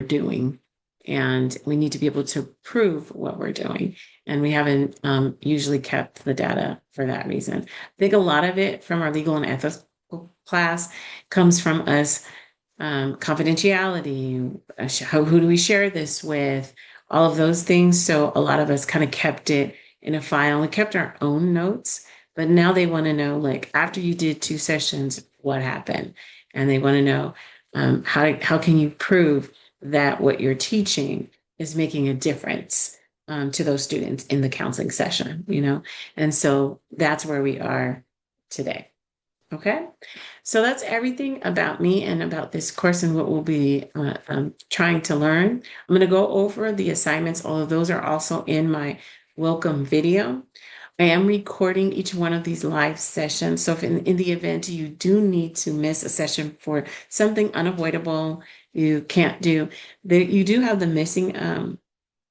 doing. And we need to be able to prove what we're doing. And we haven't usually kept the data for that reason. I think a lot of it from our legal and ethics class comes from us confidentiality. Who do we share this with? All of those things. So a lot of us kind of kept it in a file. We kept our own notes, but now they want to know, like, after you did 2 sessions, what happened? And they want to know how can you prove that what you're teaching is making a difference to those students in the counseling session, you know? And so that's where we are today. Okay. So that's everything about me and about this course and what we'll be trying to learn. I'm going to go over the assignments, although those are also in my welcome video. I am recording each one of these live sessions. So if in the event you do need to miss a session for something unavoidable you can't do, you do have the missing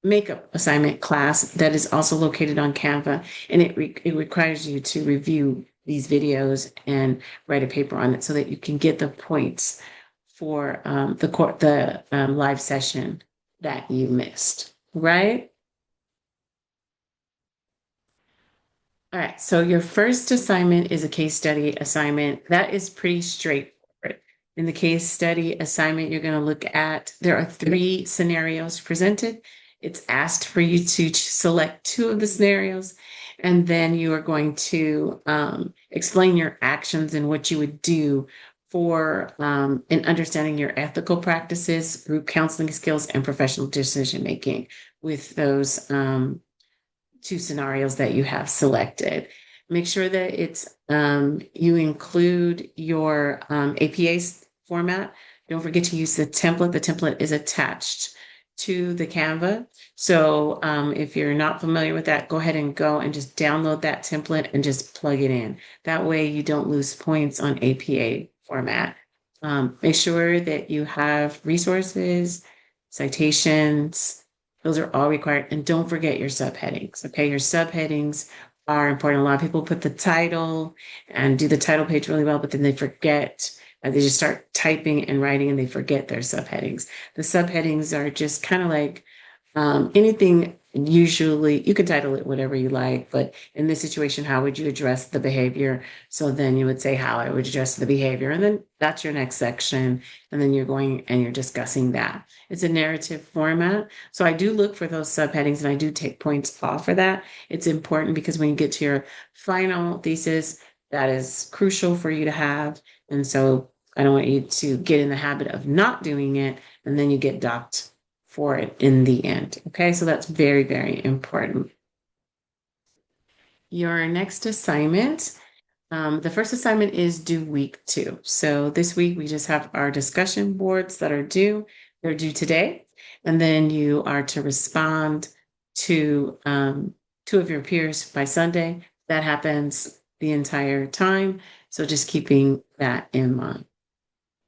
makeup assignment class that is also located on Canva, and it requires you to review these videos and write a paper on it so that you can get the points for the live session that you missed, right? All right, so your first assignment is a case study assignment. That is pretty straightforward. In the case study assignment, you're going to look at, there are 3 scenarios presented. It's asked for you to select 2 of the scenarios, and then you are going to explain your actions and what you would do for in understanding your ethical practices, group counseling skills, and professional decision making with those 2 scenarios that you have selected. Make sure that you include your APA format. Don't forget to use the template. The template is attached to the Canva. So if you're not familiar with that, go ahead and just download that template and just plug it in. That way you don't lose points on APA format. Make sure that you have resources, citations. Those are all required. And don't forget your subheadings. Okay. Your subheadings are important. A lot of people put the title and do the title page really well, but then they forget. They just start typing and writing and they forget their subheadings. The subheadings are just kind of like anything. Usually you can title it whatever you like, but in this situation, how would you address the behavior? So then you would say how I would address the behavior. And then that's your next section. And then you're going and you're discussing that. It's a narrative format. So I do look for those subheadings and I do take points off for that. It's important because when you get to your final thesis, that is crucial for you to have. And so I don't want you to get in the habit of not doing it and then you get docked for it in the end. Okay, so that's very, very important. Your next assignment, the first assignment is due week 2. So this week we just have our discussion boards that are due. They're due today. And then you are to respond to 2 of your peers by Sunday. That happens the entire time. So just keeping that in mind.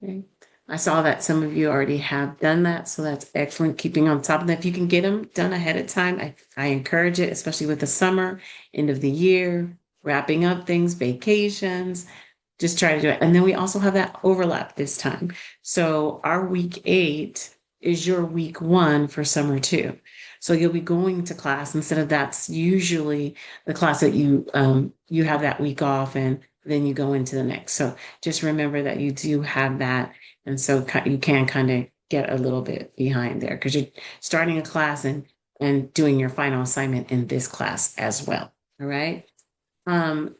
Okay. I saw that some of you already have done that, so that's excellent. Keeping on top of that, if you can get them done ahead of time, I encourage it, especially with the summer, end of the year, wrapping up things, vacations. Just try to do it. And then we also have that overlap this time. So our week 8 is your week 1 for summer 2. So you'll be going to class instead of that's usually the class that you have that week off and then you go into the next. So just remember that you do have that. And so you can kind of get a little bit behind there because you're starting a class and doing your final assignment in this class as well. All right.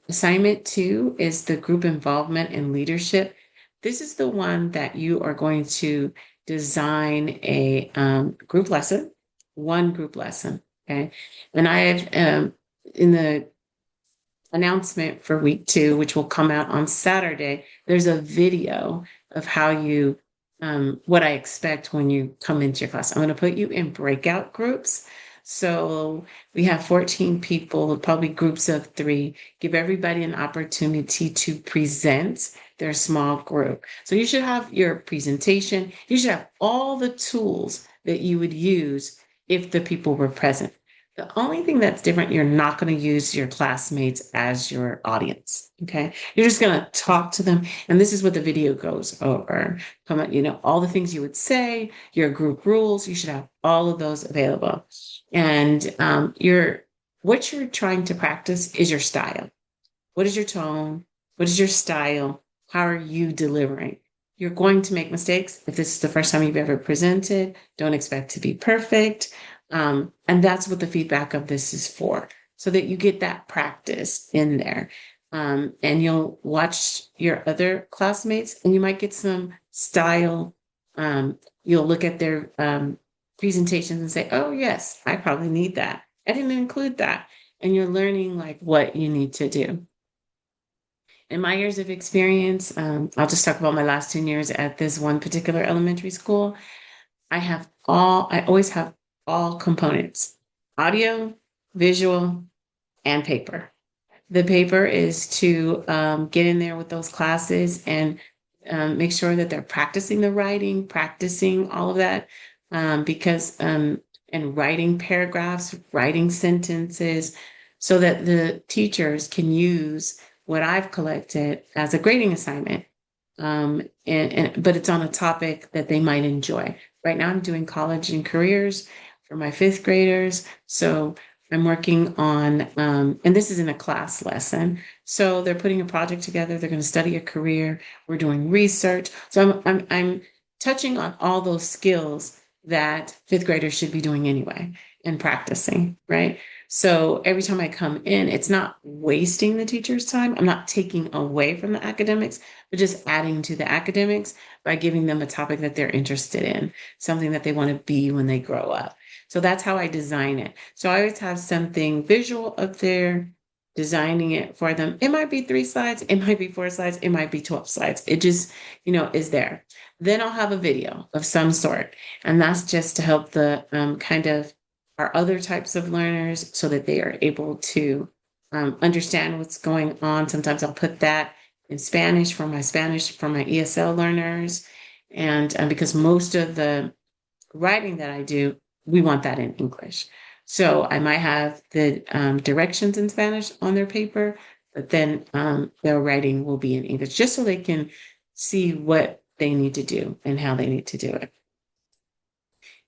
Assignment 2 is the group involvement and leadership. This is the one that you are going to design a group lesson, one group lesson. Okay. And I have in the announcement for week 2, which will come out on Saturday, there's a video of how you, what I expect when you come into your class. I'm going to put you in breakout groups. So we have 14 people, probably groups of 3, give everybody an opportunity to present their small group. So you should have your presentation. You should have all the tools that you would use if the people were present. The only thing that's different, you're not going to use your classmates as your audience. Okay. You're just going to talk to them. And this is what the video goes over. Come on, all the things you would say, your group rules, you should have all of those available. And what you're trying to practice is your style. What is your tone? What is your style? How are you delivering? You're going to make mistakes. If this is the first time you've ever presented, don't expect to be perfect. And that's what the feedback of this is for, so that you get that practice in there. And you'll watch your other classmates and you might get some style. You'll look at their presentations and say, oh, yes, I probably need that. I didn't include that. And you're learning like what you need to do. In my years of experience, I'll just talk about my last 10 years at this one particular elementary school. I always have all components, audio, visual, and paper. The paper is to get in there with those classes and make sure that they're practicing the writing, practicing all of that, and writing paragraphs, writing sentences, so that the teachers can use what I've collected as a grading assignment. But it's on a topic that they might enjoy. Right now, I'm doing college and careers for my fifth graders. So I'm working on, and this is in a class lesson. So they're putting a project together. They're going to study a career. We're doing research. So I'm touching on all those skills that fifth graders should be doing anyway and practicing, right? So every time I come in, it's not wasting the teacher's time. I'm not taking away from the academics, but just adding to the academics by giving them a topic that they're interested in, something that they want to be when they grow up. So that's how I design it. So I always have something visual up there, designing it for them. It might be 3 slides, it might be 4 slides, it might be 12 slides. It just, is there. Then I'll have a video of some sort. And that's just to help the kind of our other types of learners so that they are able to understand what's going on. Sometimes I'll put that in Spanish for my ESL learners. And because most of the writing that I do, we want that in English. So I might have the directions in Spanish on their paper, but then their writing will be in English, just so they can see what they need to do and how they need to do it.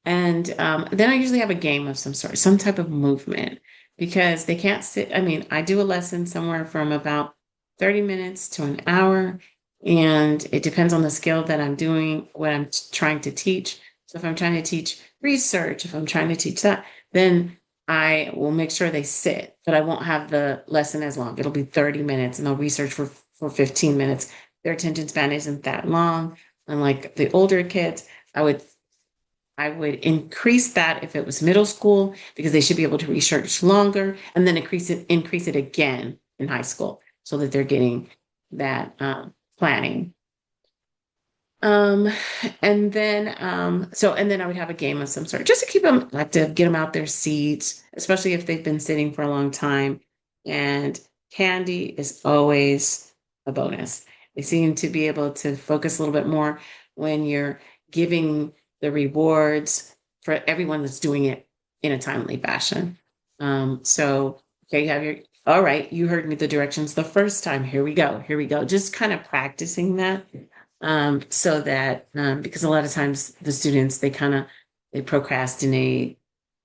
And then I usually have a game of some sort, some type of movement, because they can't sit. I mean, I do a lesson somewhere from about 30 minutes to an hour, and it depends on the skill that I'm doing, what I'm trying to teach. So if I'm trying to teach research, if I'm trying to teach that, then I will make sure they sit, but I won't have the lesson as long. It'll be 30 minutes and they'll research for 15 minutes. Their attention span isn't that long. Unlike the older kids, I would increase that if it was middle school, because they should be able to research longer, and then increase it again in high school so that they're getting that planning. Um, and then I would have a game of some sort just to keep them active, get them out their seats, especially if they've been sitting for a long time. And candy is always a bonus. They seem to be able to focus a little bit more when you're giving the rewards for everyone that's doing it in a timely fashion. So okay, all right, you heard me the directions the first time. Here we go. Here we go. Just kind of practicing that so that because a lot of times the students they procrastinate.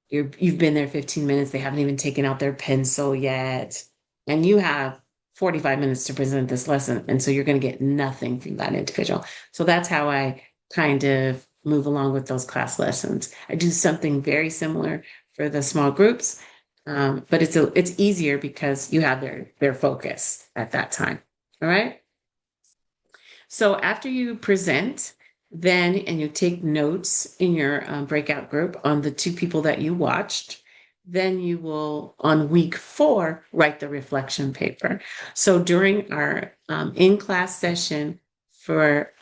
You've been there 15 minutes, they haven't even taken out their pencil yet, and you have 45 minutes to present this lesson, and so you're going to get nothing from that individual. So that's how I kind of move along with those class lessons. I do something very similar for the small groups, but it's easier because you have their focus at that time. All right. So after you present, and you take notes in your breakout group on the 2 people that you watched, then you will, on week 4, write the reflection paper. So during our in-class session for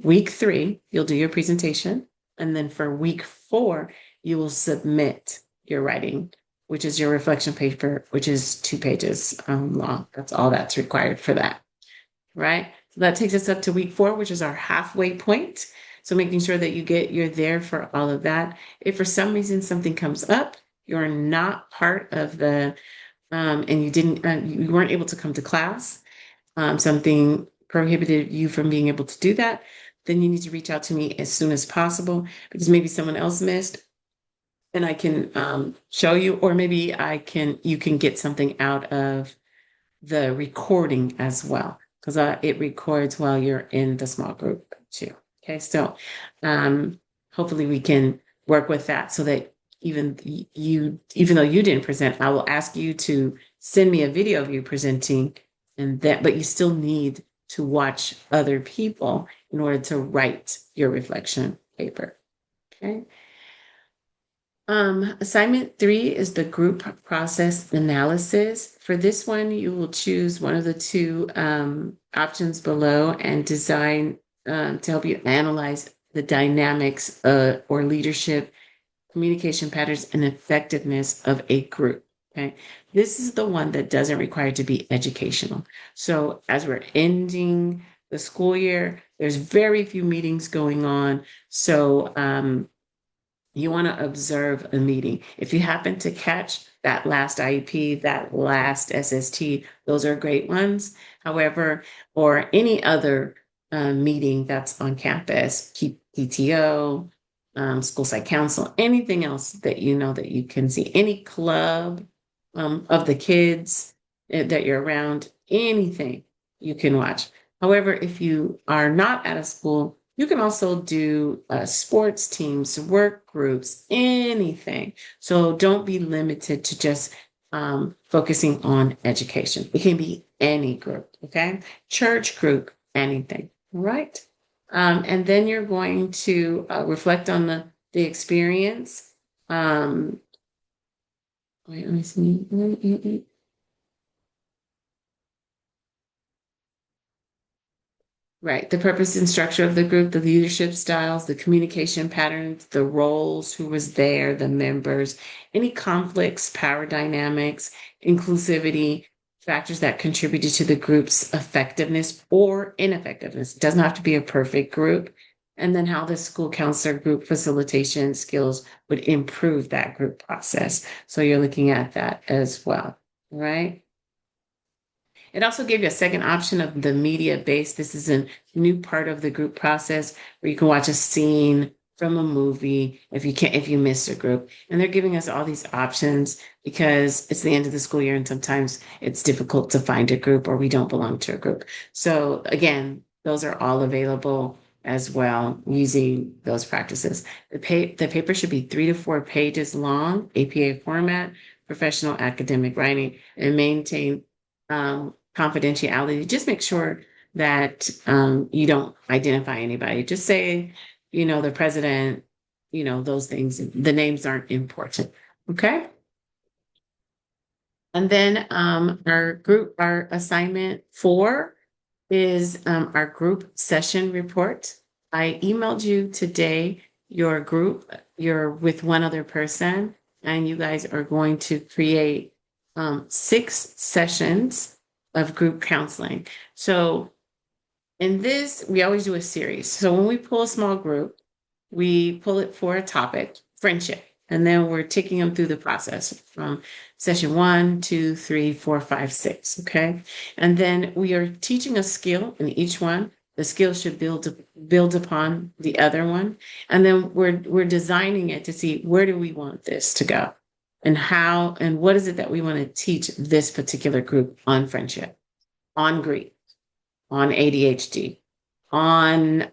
week 3, you'll do your presentation. And then for week 4, you will submit your writing, which is your reflection paper, which is 2 pages long. That's all that's required for that, right? So that takes us up to week 4, which is our halfway point. So making sure that you're there for all of that. If for some reason something comes up, you're not part of the, and you weren't able to come to class, something prohibited you from being able to do that, then you need to reach out to me as soon as possible because maybe someone else missed and I can show you, or maybe you can get something out of the recording as well, because it records while you're in the small group too. Okay, so hopefully we can work with that so that even though you didn't present, I will ask you to send me a video of you presenting, but you still need to watch other people in order to write your reflection paper. Okay. Assignment 3 is the group process analysis. For this one, you will choose one of the two options below and design to help you analyze the dynamics or leadership, communication patterns, and effectiveness of a group. Okay. This is the one that doesn't require to be educational. So as we're ending the school year, there's very few meetings going on. So you want to observe a meeting. If you happen to catch that last IEP, that last SST, those are great ones. However, or any other meeting that's on campus, PTO, school site council, anything else that you know that you can see, any club of the kids that you're around, anything you can watch. However, if you are not at a school, you can also do sports teams, work groups, anything. So don't be limited to just focusing on education. It can be any group, okay? Church group, anything, all right? And then you're going to reflect on the experience. Wait, let me see. Right. The purpose and structure of the group, the leadership styles, the communication patterns, the roles, who was there, the members, any conflicts, power dynamics, inclusivity, factors that contributed to the group's effectiveness or ineffectiveness. It doesn't have to be a perfect group. And then how the school counselor group facilitation skills would improve that group process. So you're looking at that as well. Right. It also gave you a second option of the media base. This is a new part of the group process where you can watch a scene from a movie if you missed a group. And they're giving us all these options because it's the end of the school year and sometimes it's difficult to find a group or we don't belong to a group. So again, those are all available as well using those practices. The paper should be 3 to 4 pages long, APA format, professional academic writing, and maintain confidentiality. Just make sure that you don't identify anybody. Just say, the president, those things. The names aren't important. Okay. And then our assignment 4 is our group session report. I emailed you today your group. You're with one other person, and you guys are going to create 6 sessions of group counseling. So in this, we always do a series. So when we pull a small group, we pull it for a topic, friendship, and then we're taking them through the process from session 1, 2, 3, 4, 5, 6. Okay. And then we are teaching a skill in each one. The skill should build upon the other one. And then we're designing it to see where do we want this to go and how and what is it that we want to teach this particular group on friendship, on grief, on ADHD, on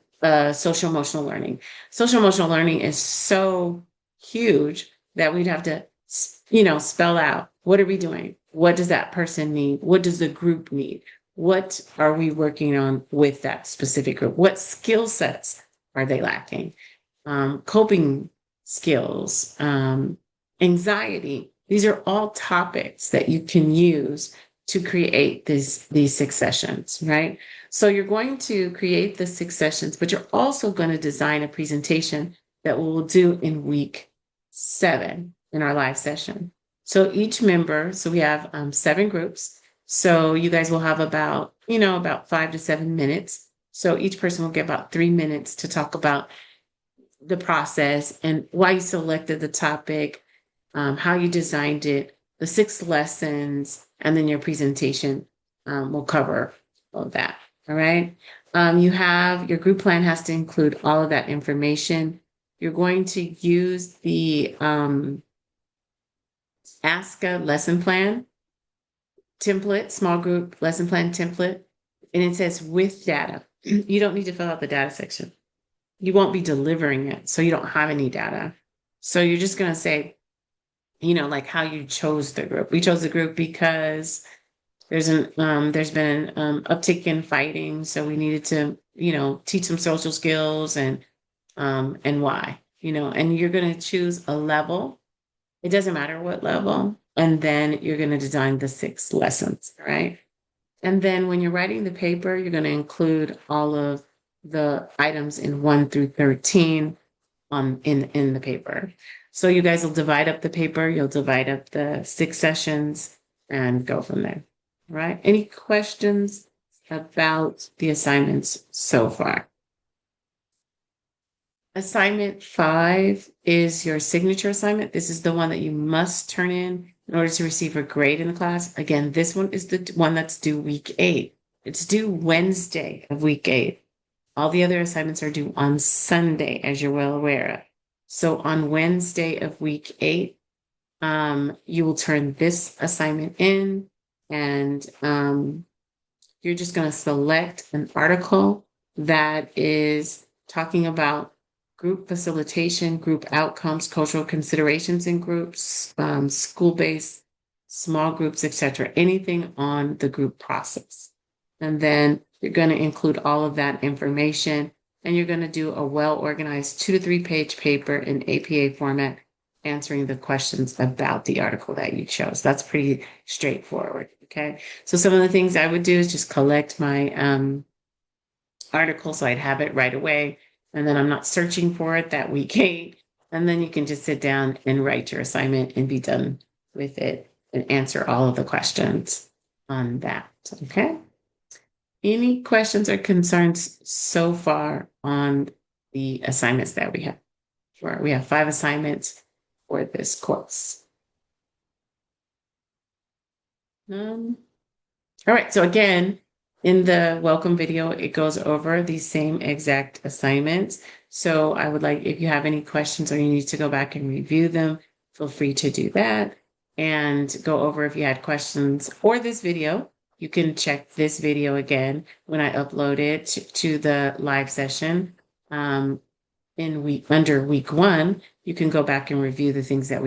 social emotional learning. Social emotional learning is so huge that we'd have to, spell out what are we doing? What does that person need? What does the group need? What are we working on with that specific group? What skill sets are they lacking? Coping skills, anxiety. These are all topics that you can use to create these 6 sessions, right? So you're going to create the 6 sessions, but you're also going to design a presentation that we'll do in week 7 in our live session. So each member, so we have 7 groups. So you guys will have about 5 to 7 minutes. So each person will get about 3 minutes to talk about the process and why you selected the topic, how you designed it, the 6 lessons, and then your presentation will cover all of that. All right. You have your group plan has to include all of that information. You're going to use the ASCA lesson plan template, small group lesson plan template, and it says with data. You don't need to fill out the data section. You won't be delivering it, so you don't have any data. So you're just going to say, like how you chose the group. We chose the group because there's been an uptick in fighting, so we needed to, teach some social skills and why, and you're going to choose a level. It doesn't matter what level, and then you're going to design the 6 lessons, right? And then when you're writing the paper, you're going to include all of the items in 1 through 13 in the paper. So you guys will divide up the paper, you'll divide up the 6 sessions and go from there. All right. Any questions about the assignments so far? Assignment 5 is your signature assignment. This is the one that you must turn in order to receive a grade in the class. Again, this one is the one that's due week 8. It's due Wednesday of week 8. All the other assignments are due on Sunday, as you're well aware of. So on Wednesday of week 8, you will turn this assignment in, and you're just going to select an article that is talking about group facilitation, group outcomes, cultural considerations in groups, school-based small groups, etc. Anything on the group process. And then you're going to include all of that information, and you're going to do a well-organized 2 to 3 page paper in APA format, answering the questions about the article that you chose. That's pretty straightforward. Okay. So some of the things I would do is just collect my article so I'd have it right away. And then I'm not searching for it that week 8. And then you can just sit down and write your assignment and be done with it and answer all of the questions on that. Okay. Any questions or concerns so far on the assignments that we have? Sure. We have 5 assignments for this course. All right. So again, in the welcome video, it goes over these same exact assignments. So I would like, if you have any questions or you need to go back and review them, feel free to do that and go over if you had questions or this video. You can check this video again when I upload it to the live session. Under week 1, you can go back and review the things that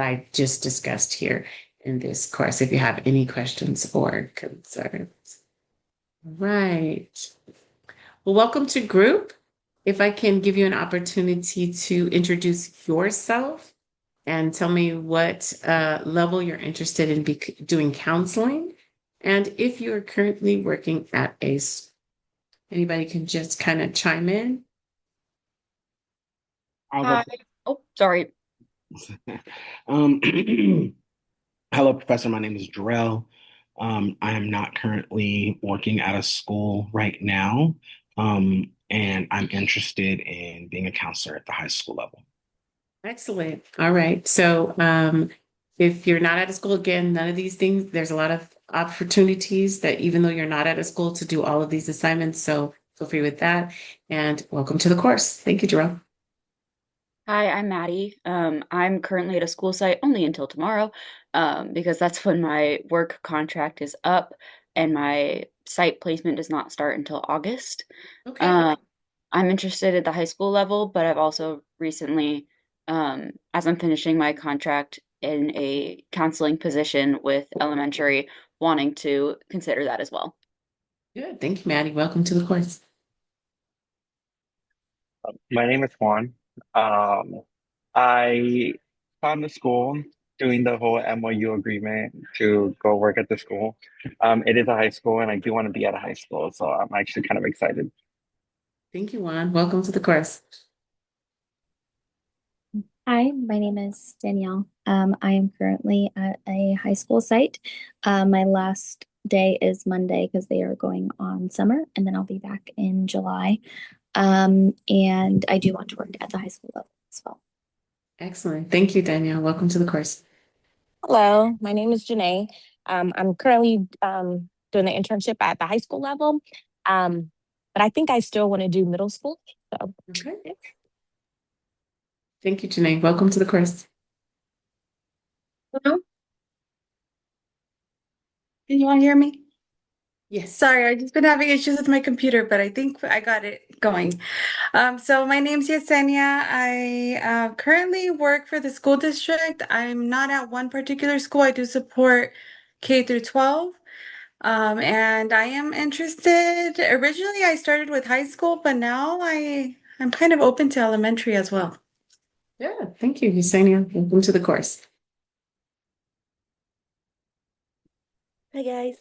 I just discussed here in this course if you have any questions or concerns. Right. Well, welcome to group. If I can give you an opportunity to introduce yourself and tell me what level you're interested in doing counseling, and if you're currently working at a school. Anybody can just kind of chime in. Hi. Oh, sorry. Um, Hello, Professor. My name is Jarrell. I am not currently working at a school right now, and I'm interested in being a counselor at the high school level. Excellent. All right. So if you're not at a school, again, none of these things, there's a lot of opportunities that even though you're not at a school to do all of these assignments. So feel free with that. And welcome to the course. Thank you, Jerome. Hi, I'm Maddie. I'm currently at a school site only until tomorrow, because that's when my work contract is up and my site placement does not start until August. Okay. I'm interested at the high school level, but I've also recently, as I'm finishing my contract in a counseling position with elementary, wanting to consider that as well. Good. Thank you, Maddie. Welcome to the course. My name is Juan. I found the school doing the whole MOU agreement to go work at the school. It is a high school, and I do want to be at a high school, so I'm actually kind of excited. Thank you, Juan. Welcome to the course. Hi, my name is Danielle. I am currently at a high school site. My last day is Monday because they are going on summer, and then I'll be back in July. And I do want to work at the high school level as well. Excellent. Thank you, Danielle. Welcome to the course. Hello, my name is Janae. I'm currently doing the internship at the high school level, um, but I think I still want to do middle school. So, Okay. Thank you, Janae. Welcome to the course. Hello? Can you all hear me? Yes. Sorry, I've just been having issues with my computer, but I think I got it going. So my name's Yesenia. I currently work for the school district. I'm not at one particular school. I do support K through 12. And I am interested. Originally, I started with high school, but now I'm kind of open to elementary as well. Yeah. Thank you, Yesenia. Welcome to the course. Hi guys,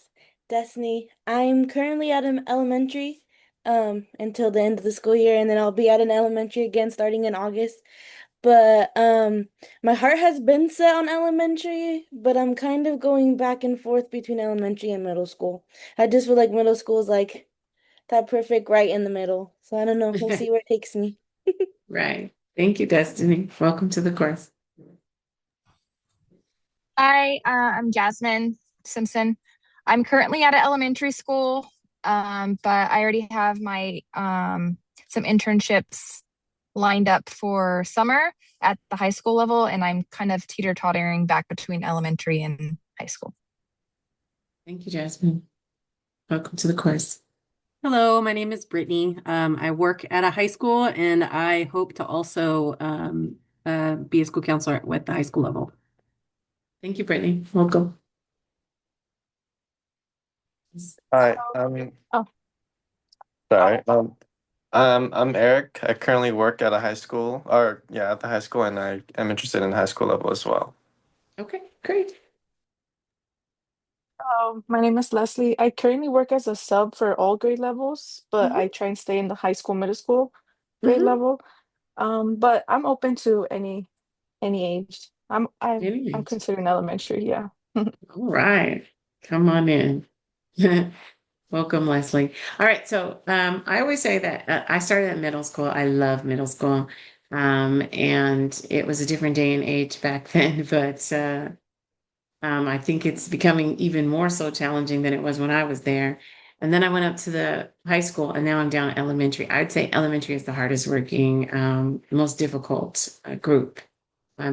Destiny. I'm currently at an elementary until the end of the school year, and then I'll be at an elementary again starting in August. But my heart has been set on elementary, but I'm kind of going back and forth between elementary and middle school. I just feel like middle school is like that perfect right in the middle. So I don't know. We'll see where it takes me. Right. Thank you, Destiny. Welcome to the course. Hi, I'm Jasmine Simpson. I'm currently at an elementary school, but I already have my some internships lined up for summer at the high school level, and I'm kind of teeter-tottering back between elementary and high school. Thank you, Jasmine. Welcome to the course. Hello, my name is Brittany. I work at a high school and I hope to also be a school counselor at the high school level. Thank you, Brittany. Welcome. Hi, oh, sorry. I'm Eric. I currently work at a high school, or yeah, at the high school, and I am interested in high school level as well. Okay, great. my name is Leslie. I currently work as a sub for all grade levels, but Mhm. I try and stay in the high school, middle school grade Mhm. level. But I'm open to any age. I'm Anyways, considering elementary, yeah. all right. Come on in. Welcome, Leslie. All right, so I always say that I started at middle school. I love middle school. And it was a different day and age back then, but I think it's becoming even more so challenging than it was when I was there. And then I went up to the high school, and now I'm down at elementary. I'd say elementary is the hardest working, most difficult group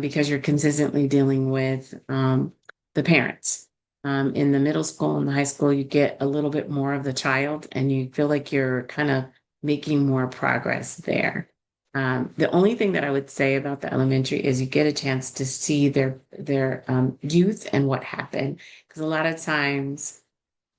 because you're consistently dealing with the parents. In the middle school and the high school, you get a little bit more of the child, and you feel like you're kind of making more progress there. The only thing that I would say about the elementary is you get a chance to see their youth and what happened, because a lot of times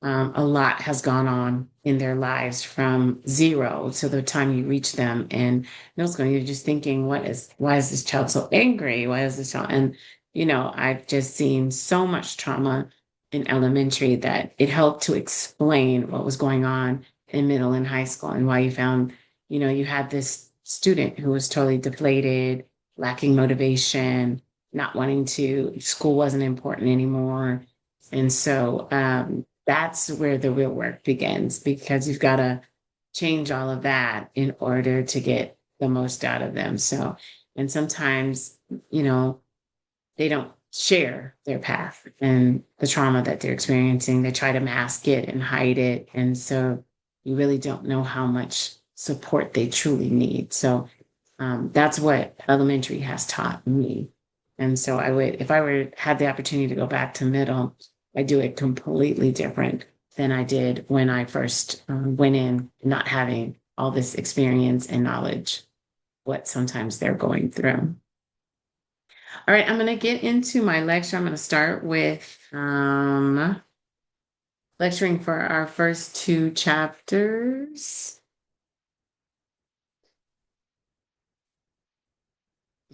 a lot has gone on in their lives from zero to the time you reach them. And middle school, you're just thinking, why is this child so angry? Why is this child? And, I've just seen so much trauma in elementary that it helped to explain what was going on in middle and high school and why you found, you had this student who was totally deflated, lacking motivation, not wanting to, school wasn't important anymore. And so, that's where the real work begins because you've got to change all of that in order to get the most out of them. So, and sometimes, you know, they don't share their path and the trauma that they're experiencing. They try to mask it and hide it. And so you really don't know how much support they truly need. So, that's what elementary has taught me. And so I would, if I were had the opportunity to go back to middle, I do it completely different than I did when I first went in, not having all this experience and knowledge, what sometimes they're going through. All right, I'm going to get into my lecture. I'm going to start with lecturing for our first two chapters.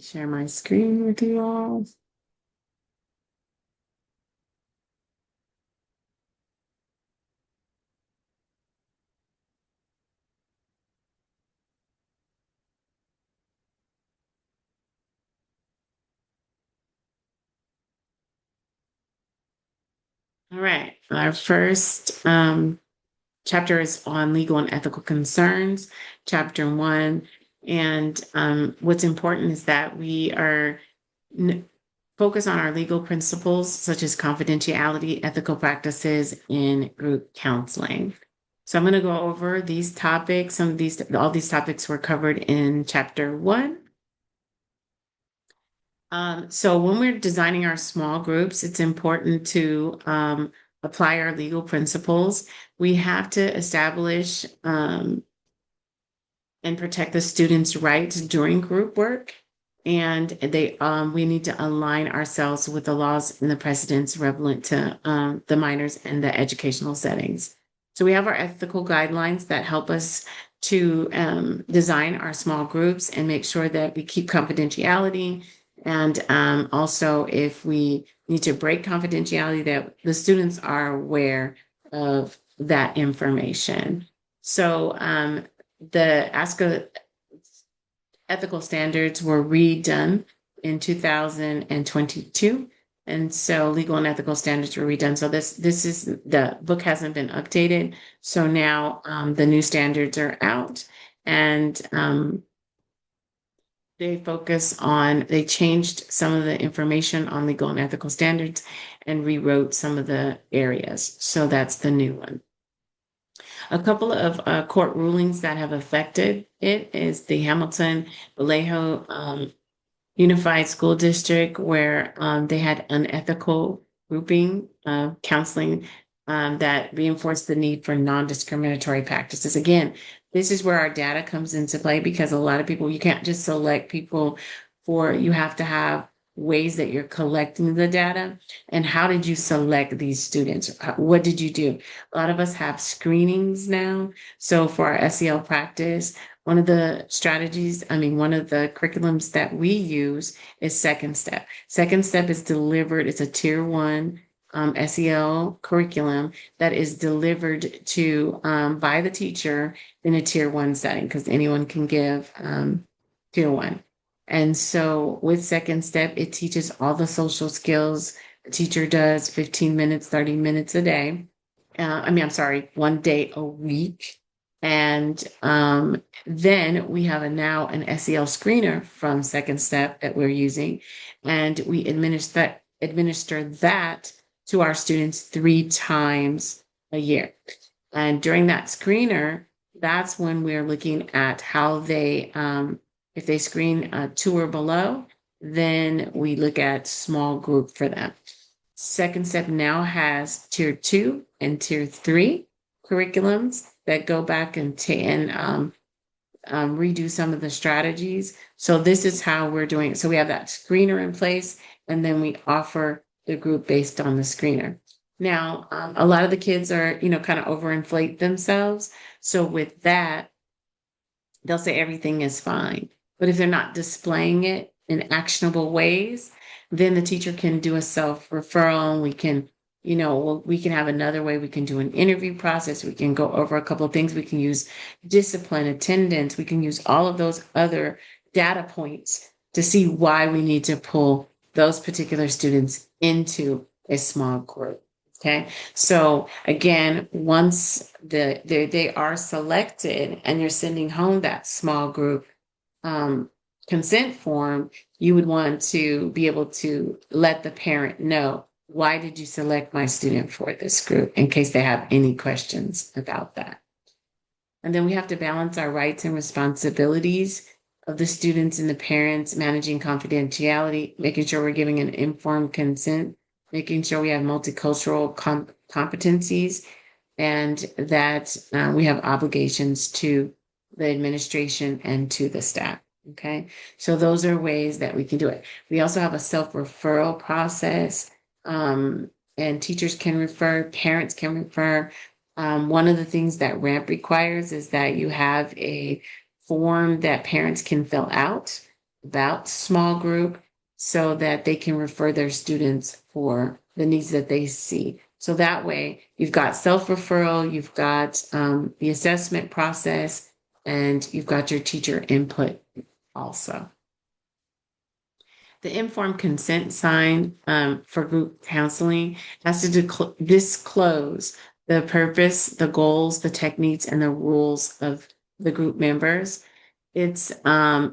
Share my screen with you all. All right, our first chapter is on legal and ethical concerns. Chapter 1 And what's important is that we are focus on our legal principles, such as confidentiality, ethical practices, and group counseling. So I'm going to go over these topics. All these topics were covered in chapter 1. So when we're designing our small groups, it's important to apply our legal principles. We have to establish and protect the students' rights during group work. And we need to align ourselves with the laws and the precedents relevant to the minors and the educational settings. So we have our ethical guidelines that help us to design our small groups and make sure that we keep confidentiality. And also, if we need to break confidentiality, that the students are aware of that information. So the ASCA ethical standards were redone in 2022. And so legal and ethical standards were redone. So this is, the book hasn't been updated. So now the new standards are out, and they changed some of the information on legal and ethical standards and rewrote some of the areas. So that's the new one. A couple of court rulings that have affected it is the Hamilton Vallejo Unified School District, where they had unethical grouping counseling that reinforced the need for non-discriminatory practices. Again, this is where our data comes into play, because a lot of people, you can't just select people you have to have ways that you're collecting the data. And how did you select these students? What did you do? A lot of us have screenings now. So for our SEL practice, one of the curriculums that we use is Second Step. Second Step is delivered, it's a tier 1 SEL curriculum that is delivered to by the teacher in a tier 1 setting, because anyone can give tier 1. And so with Second Step, it teaches all the social skills. The teacher does 15 minutes, 30 minutes a day. 1 day a week. And then we have now an SEL screener from Second Step that we're using, and we administer that to our students 3 times a year. And during that screener, that's when we're looking at how they, if they screen 2 or below, then we look at small group for them. Second Step now has tier 2 and tier 3 curriculums that go back and redo some of the strategies. So this is how we're doing it. So we have that screener in place, and then we offer the group based on the screener. Now, a lot of the kids are, kind of overinflate themselves. So with that, they'll say everything is fine. But if they're not displaying it in actionable ways, then the teacher can do a self-referral. We can have another way. We can do an interview process. We can go over a couple of things. We can use discipline, attendance. We can use all of those other data points to see why we need to pull those particular students into a small group. Okay. So again, once they are selected and you're sending home that small group consent form, you would want to be able to let the parent know, why did you select my student for this group, in case they have any questions about that. And then we have to balance our rights and responsibilities of the students and the parents, managing confidentiality, making sure we're giving an informed consent, making sure we have multicultural competencies, and that we have obligations to the administration and to the staff. Okay, so those are ways that we can do it. We also have a self-referral process, and teachers can refer, parents can refer. One of the things that RAMP requires is that you have a form that parents can fill out about small group, so that they can refer their students for the needs that they see. So that way you've got self-referral, you've got the assessment process, and you've got your teacher input also. The informed consent sign for group counseling has to disclose the purpose, the goals, the techniques, and the rules of the group members. It's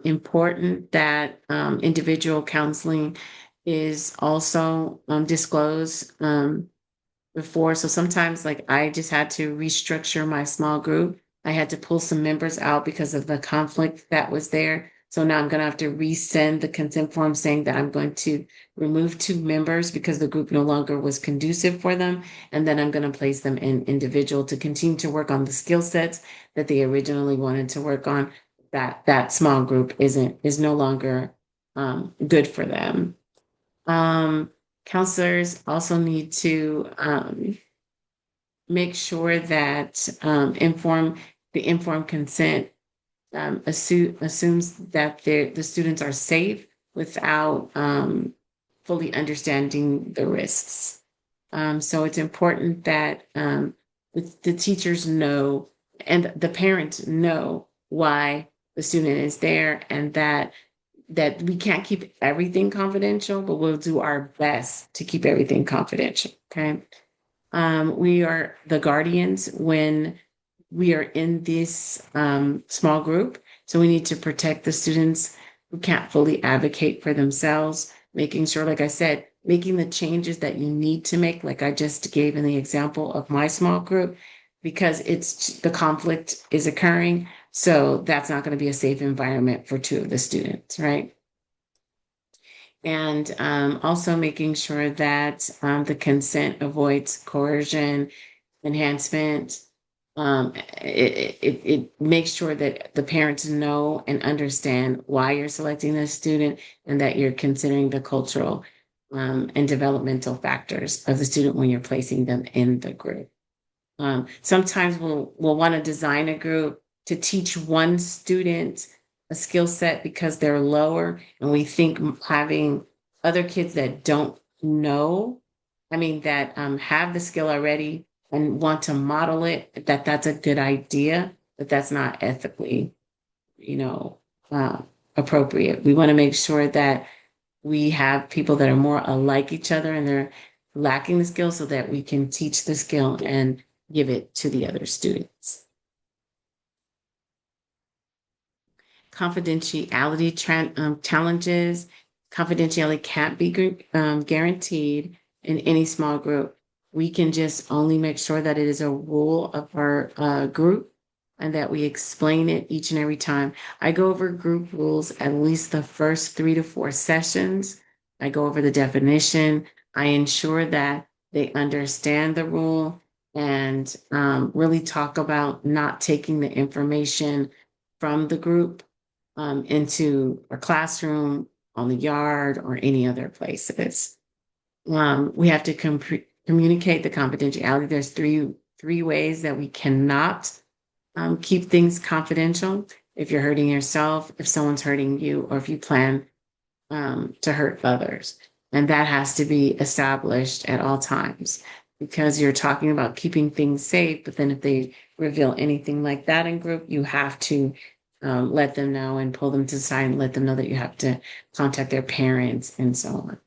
important that individual counseling is also disclosed before. So sometimes, like, I just had to restructure my small group. I had to pull some members out because of the conflict that was there. So now I'm going to have to resend the consent form saying that I'm going to remove 2 members because the group no longer was conducive for them. And then I'm going to place them in individual to continue to work on the skill sets that they originally wanted to work on. That small group is no longer good for them. Counselors also need to make sure that the informed consent assumes that the students are safe without fully understanding the risks. So it's important that the teachers know and the parents know why the student is there, and that we can't keep everything confidential, but we'll do our best to keep everything confidential. Okay. We are the guardians when we are in this small group. So we need to protect the students who can't fully advocate for themselves, making sure, like I said, making the changes that you need to make, like I just gave in the example of my small group, because it's the conflict is occurring. So that's not going to be a safe environment for 2 of the students, right? And also making sure that the consent avoids coercion, enhancement. It makes sure that the parents know and understand why you're selecting this student and that you're considering the cultural and developmental factors of the student when you're placing them in the group. Sometimes we'll want to design a group to teach one student a skill set because they're lower, and we think having other kids that don't know, I mean, that have the skill already and want to model it, that's a good idea, but that's not ethically, you know, uh, appropriate. We want to make sure that we have people that are more alike each other and they're lacking the skill so that we can teach the skill and give it to the other students. Confidentiality challenges. Confidentiality can't be guaranteed in any small group. We can just only make sure that it is a rule of our group and that we explain it each and every time. I go over group rules at least the first 3 to 4 sessions. I go over the definition. I ensure that they understand the rule and really talk about not taking the information from the group into a classroom, on the yard, or any other places. We have to communicate the confidentiality. There's three ways that we cannot keep things confidential. If you're hurting yourself, if someone's hurting you, or if you plan to hurt others. And that has to be established at all times because you're talking about keeping things safe. But then if they reveal anything like that in group, you have to let them know and pull them to the side and let them know that you have to contact their parents and so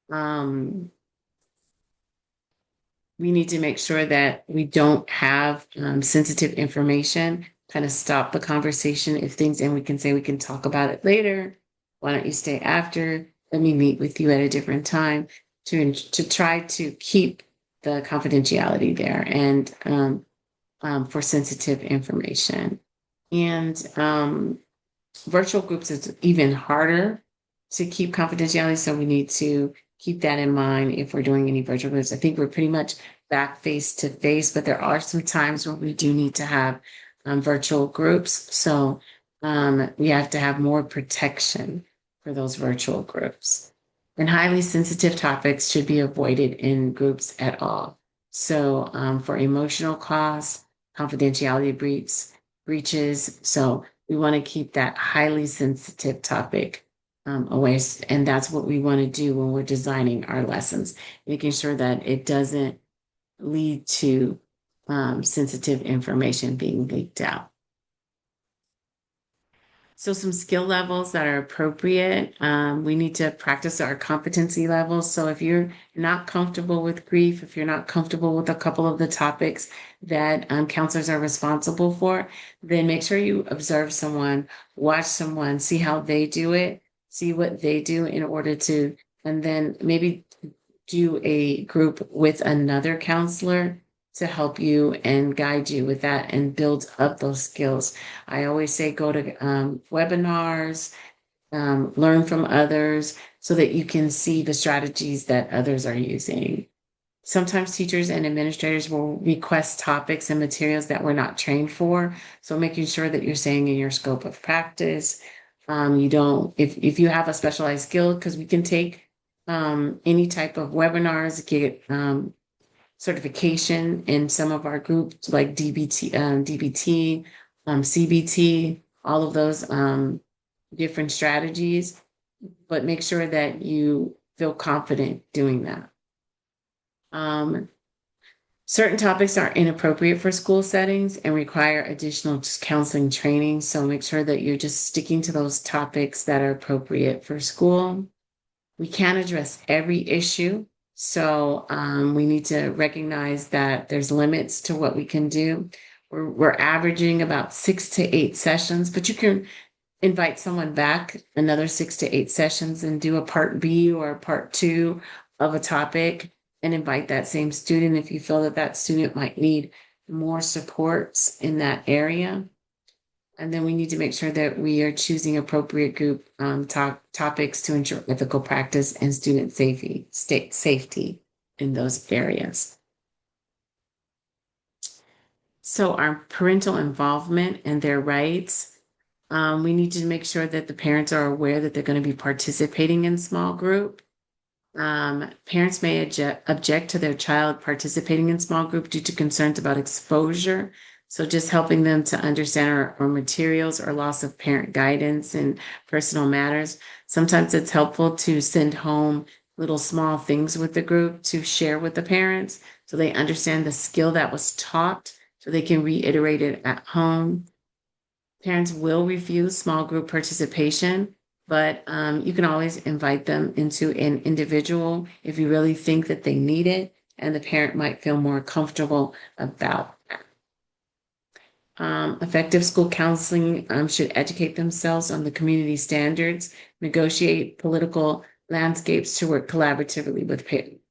on. We need to make sure that we don't have sensitive information, kind of stop the conversation if things, and we can say we can talk about it later. Why don't you stay after? Let me meet with you at a different time to try to keep the confidentiality there and for sensitive information. And virtual groups is even harder to keep confidentiality. So we need to keep that in mind if we're doing any virtual groups. I think we're pretty much back face to face, but there are some times where we do need to have virtual groups. So we have to have more protection for those virtual groups. And highly sensitive topics should be avoided in groups at all. So for emotional costs, confidentiality breaches. So we want to keep that highly sensitive topic away. And that's what we want to do when we're designing our lessons, making sure that it doesn't lead to sensitive information being leaked out. So some skill levels that are appropriate. We need to practice our competency levels. So if you're not comfortable with grief, if you're not comfortable with a couple of the topics that counselors are responsible for, then make sure you observe someone, watch someone, see how they do it, see what they do in order to, and then maybe do a group with another counselor to help you and guide you with that and build up those skills. I always say go to webinars, learn from others so that you can see the strategies that others are using. Sometimes teachers and administrators will request topics and materials that we're not trained for. So making sure that you're staying in your scope of practice. You don't, if you have a specialized skill, because we can take any type of webinars, get certification in some of our groups like DBT, CBT, all of those different strategies, but make sure that you feel confident doing that. Certain topics are inappropriate for school settings and require additional counseling training. So make sure that you're just sticking to those topics that are appropriate for school. We can't address every issue. So we need to recognize that there's limits to what we can do. We're averaging about 6 to 8 sessions, but you can invite someone back another 6 to 8 sessions and do a part B or a part two of a topic and invite that same student if you feel that that student might need more supports in that area. And then we need to make sure that we are choosing appropriate group topics to ensure ethical practice and student safety in those areas. So our parental involvement and their rights. We need to make sure that the parents are aware that they're going to be participating in small group. Parents may object to their child participating in small group due to concerns about exposure. So just helping them to understand our materials or loss of parent guidance in personal matters. Sometimes it's helpful to send home little small things with the group to share with the parents so they understand the skill that was taught so they can reiterate it at home. Parents will refuse small group participation, but you can always invite them into an individual if you really think that they need it, and the parent might feel more comfortable about that. Effective school counseling should educate themselves on the community standards, negotiate political landscapes to work collaboratively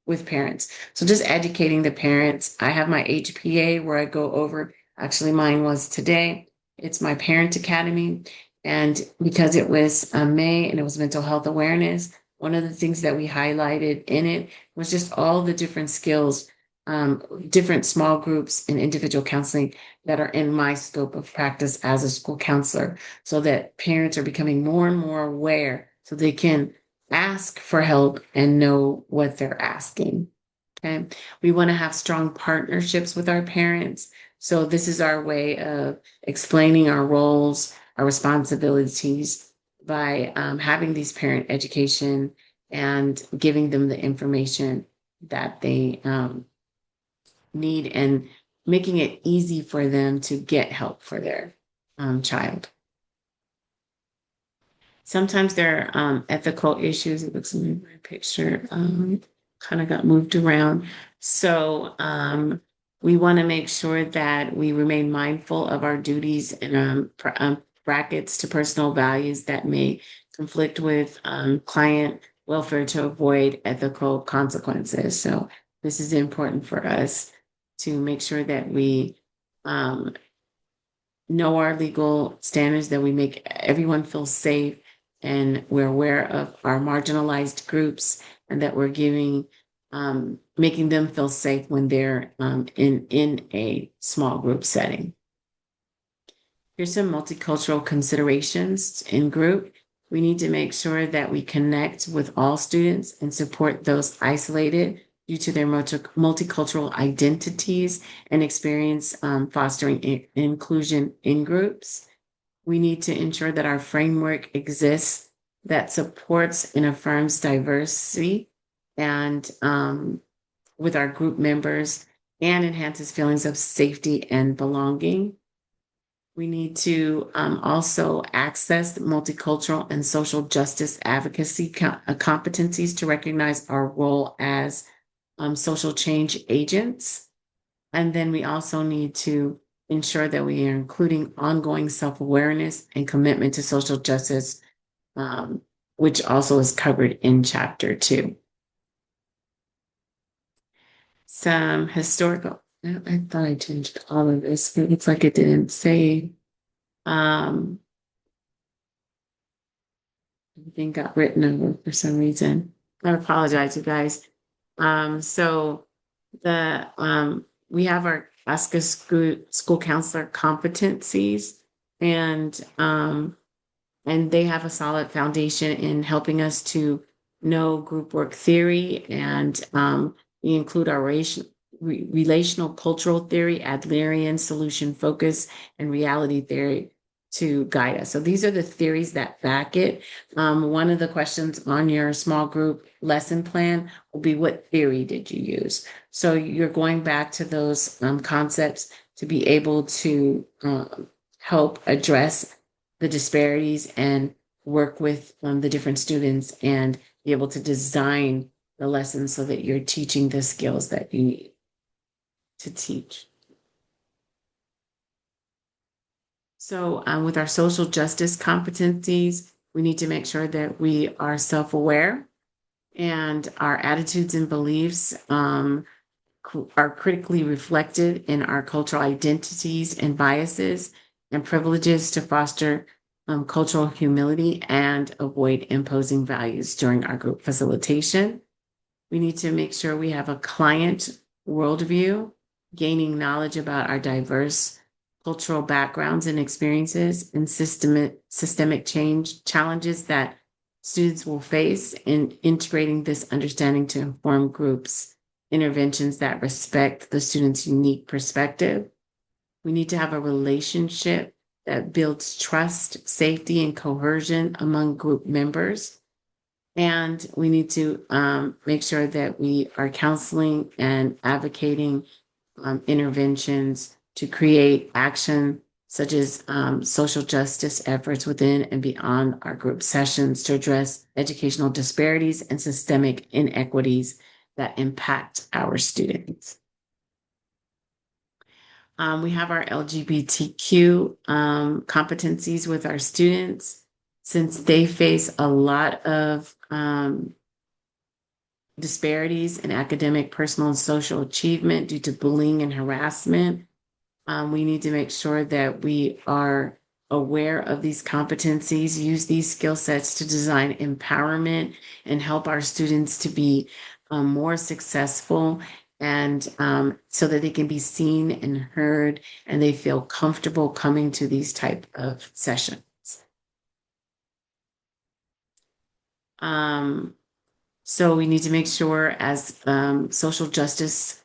with parents. So just educating the parents. I have my HPA where I go over, actually mine was today. It's my Parent Academy. And because it was May and it was mental health awareness, one of the things that we highlighted in it was just all the different skills, different small groups and individual counseling that are in my scope of practice as a school counselor, so that parents are becoming more and more aware so they can ask for help and know what they're asking. Okay. We want to have strong partnerships with our parents. So this is our way of explaining our roles, our responsibilities by having these parent education and giving them the information that they need and making it easy for them to get help for their child. Sometimes there are ethical issues. It looks like my picture kind of got moved around. So we want to make sure that we remain mindful of our duties and brackets to personal values that may conflict with client welfare to avoid ethical consequences. So this is important for us to make sure that we know our legal standards, that we make everyone feel safe, and we're aware of our marginalized groups, and that we're making them feel safe when they're in a small group setting. Here's some multicultural considerations in group. We need to make sure that we connect with all students and support those isolated due to their multicultural identities and experience fostering inclusion in groups. We need to ensure that our framework exists that supports and affirms diversity and with our group members and enhances feelings of safety and belonging. We need to also access multicultural and social justice advocacy competencies to recognize our role as social change agents. And then we also need to ensure that we are including ongoing self-awareness and commitment to social justice, which also is covered in chapter 2. Some historical, I thought I changed all of this, but it looks like it didn't say. Everything got written over for some reason. I apologize, you guys. So we have our Ask a School Counselor competencies, and they have a solid foundation in helping us to know group work theory, and we include our relational cultural theory, Adlerian solution focus, and reality theory to guide us. So these are the theories that back it. One of the questions on your small group lesson plan will be, what theory did you use? So you're going back to those concepts to be able to help address the disparities and work with the different students and be able to design the lessons so that you're teaching the skills that you need to teach. So with our social justice competencies, we need to make sure that we are self-aware and our attitudes and beliefs are critically reflected in our cultural identities and biases and privileges to foster cultural humility and avoid imposing values during our group facilitation. We need to make sure we have a client worldview, gaining knowledge about our diverse cultural backgrounds and experiences and systemic change challenges that students will face, and integrating this understanding to inform groups interventions that respect the student's unique perspective. We need to have a relationship that builds trust, safety, and cohesion among group members. And we need to make sure that we are counseling and advocating interventions to create action such as social justice efforts within and beyond our group sessions to address educational disparities and systemic inequities that impact our students. We have our LGBTQ competencies with our students, since they face a lot of disparities in academic, personal, and social achievement due to bullying and harassment. We need to make sure that we are aware of these competencies, use these skill sets to design empowerment and help our students to be more successful, and so that they can be seen and heard and they feel comfortable coming to these type of sessions. So we need to make sure as social justice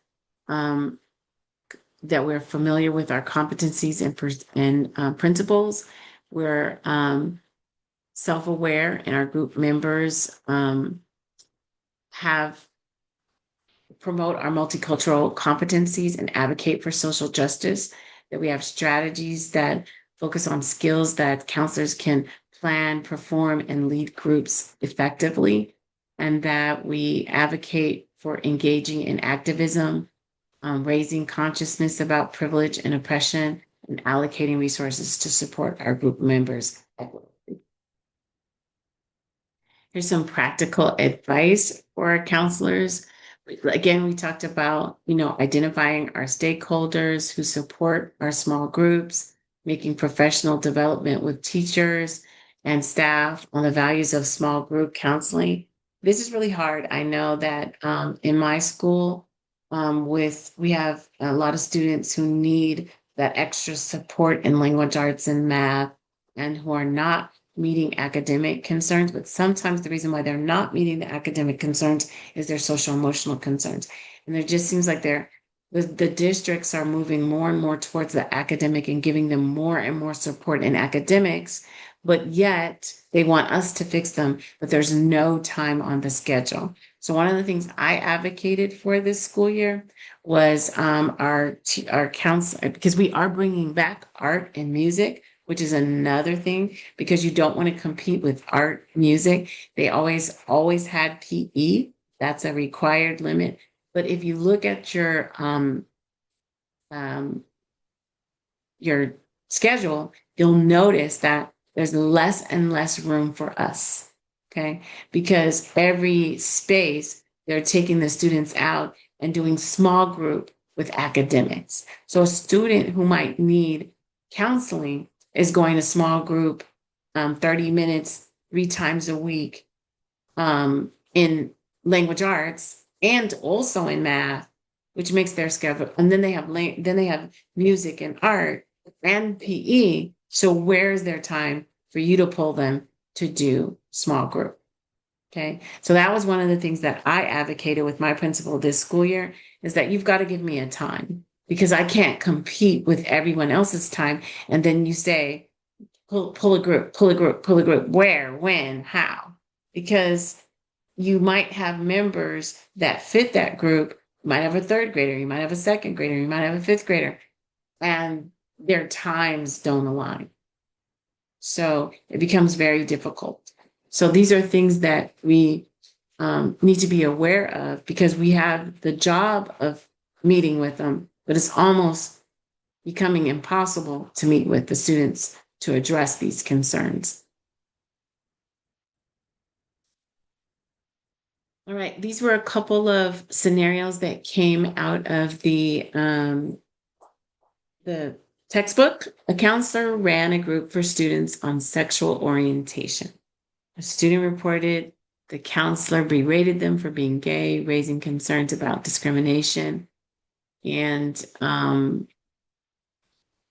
that we're familiar with our competencies and principles. We're self-aware, and our group members have promote our multicultural competencies and advocate for social justice, that we have strategies that focus on skills that counselors can plan, perform, and lead groups effectively, and that we advocate for engaging in activism, raising consciousness about privilege and oppression, and allocating resources to support our group members equitably. Here's some practical advice for our counselors. Again, we talked about, identifying our stakeholders who support our small groups, making professional development with teachers and staff on the values of small group counseling. This is really hard. I know that in my school, we have a lot of students who need that extra support in language arts and math, and who are not meeting academic concerns, but sometimes the reason why they're not meeting the academic concerns is their social emotional concerns. And there just seems like the districts are moving more and more towards the academic and giving them more and more support in academics, but yet they want us to fix them, but there's no time on the schedule. So one of the things I advocated for this school year was our council, because we are bringing back art and music, which is another thing, because you don't want to compete with art, music. They always had PE. That's a required limit. But if you look at um, your schedule, you'll notice that there's less and less room for us. Okay. Because every space, they're taking the students out and doing small group with academics. So a student who might need counseling is going to small group 30 minutes, 3 times a week in language arts and also in math, which makes their schedule. And then they have music and art and PE. So where's their time for you to pull them to do small group? Okay. So that was one of the things that I advocated with my principal this school year, is that you've got to give me a time, because I can't compete with everyone else's time. And then you say, pull a group, pull a group, pull a group. Where, when, how? Because you might have members that fit that group. You might have a third grader, you might have a second grader, you might have a fifth grader, and their times don't align. So it becomes very difficult. So these are things that we need to be aware of, because we have the job of meeting with them, but it's almost becoming impossible to meet with the students to address these concerns. All right, these were a couple of scenarios that came out of the textbook. A counselor ran a group for students on sexual orientation. A student reported the counselor berated them for being gay, raising concerns about discrimination. And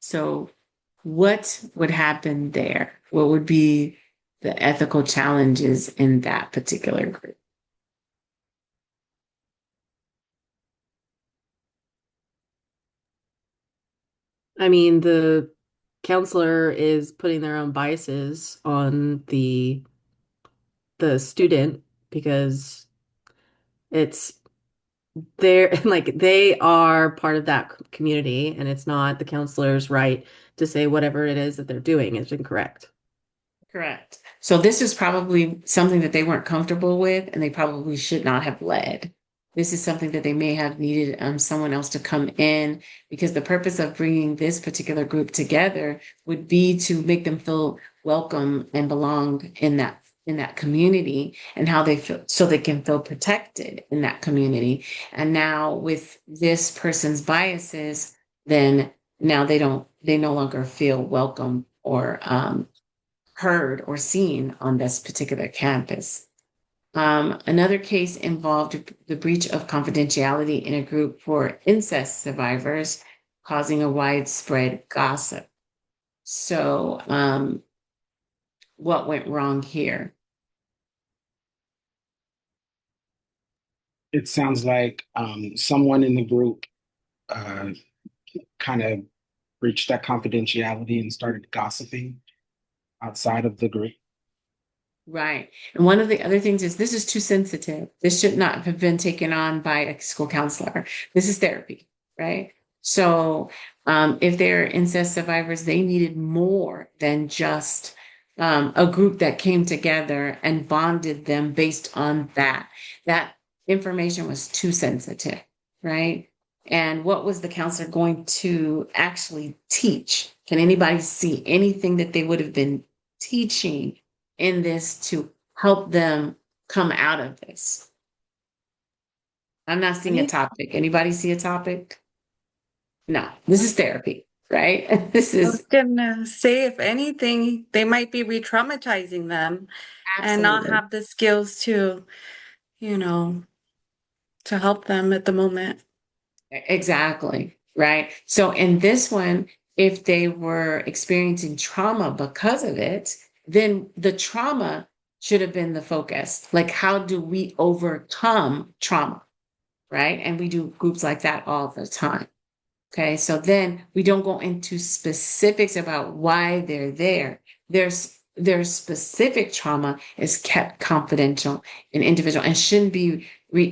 so what would happen there? What would be the ethical challenges in that particular group? I mean, the counselor is putting their own biases on the student, because it's they're like they are part of that community, and it's not the counselor's right to say whatever it is that they're doing is incorrect. Correct. So this is probably something that they weren't comfortable with, and they probably should not have led. This is something that they may have needed someone else to come in, because the purpose of bringing this particular group together would be to make them feel welcome and belong in that community, and how they feel, so they can feel protected in that community. And now with this person's biases, then now they no longer feel welcome or heard or seen on this particular campus. Another case involved the breach of confidentiality in a group for incest survivors, causing a widespread gossip. So, what went wrong here? It sounds like someone in the group uh, kind of breached that confidentiality and started gossiping outside of the group. Right. And one of the other things is, this is too sensitive. This should not have been taken on by a school counselor. This is therapy, right? So if they're incest survivors, they needed more than just a group that came together and bonded them based on that. That information was too sensitive, right? And what was the counselor going to actually teach? Can anybody see anything that they would have been teaching in this to help them come out of this? I'm not seeing a topic. Anybody see a topic? No, this is therapy, right? This I was is gonna say, if anything, they might be re-traumatizing them and not absolutely have the skills to, you know, to help them at the moment. exactly right. So in this one, if they were experiencing trauma because of it, then the trauma should have been the focus. Like, how do we overcome trauma? Right. And we do groups like that all the time. Okay, so then we don't go into specifics about why they're there. their specific trauma is kept confidential and individual and shouldn't be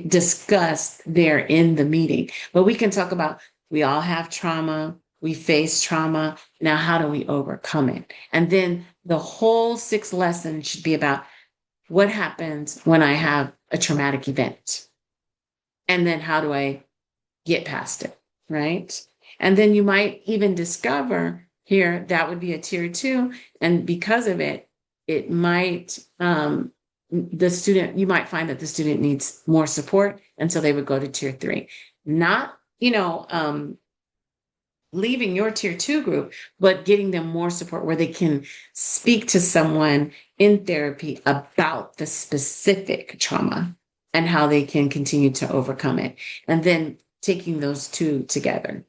discussed there in the meeting. But we can talk about, we all have trauma, we face trauma. Now, how do we overcome it? And then the whole 6 lessons should be about what happens when I have a traumatic event. And then how do I get past it, right? And then you might even discover here that would be a tier 2. And because of it, it might, the student, you might find that the student needs more support. And so they would go to tier 3. Not, leaving your tier 2 group, but getting them more support where they can speak to someone in therapy about the specific trauma and how they can continue to overcome it. And then taking those two together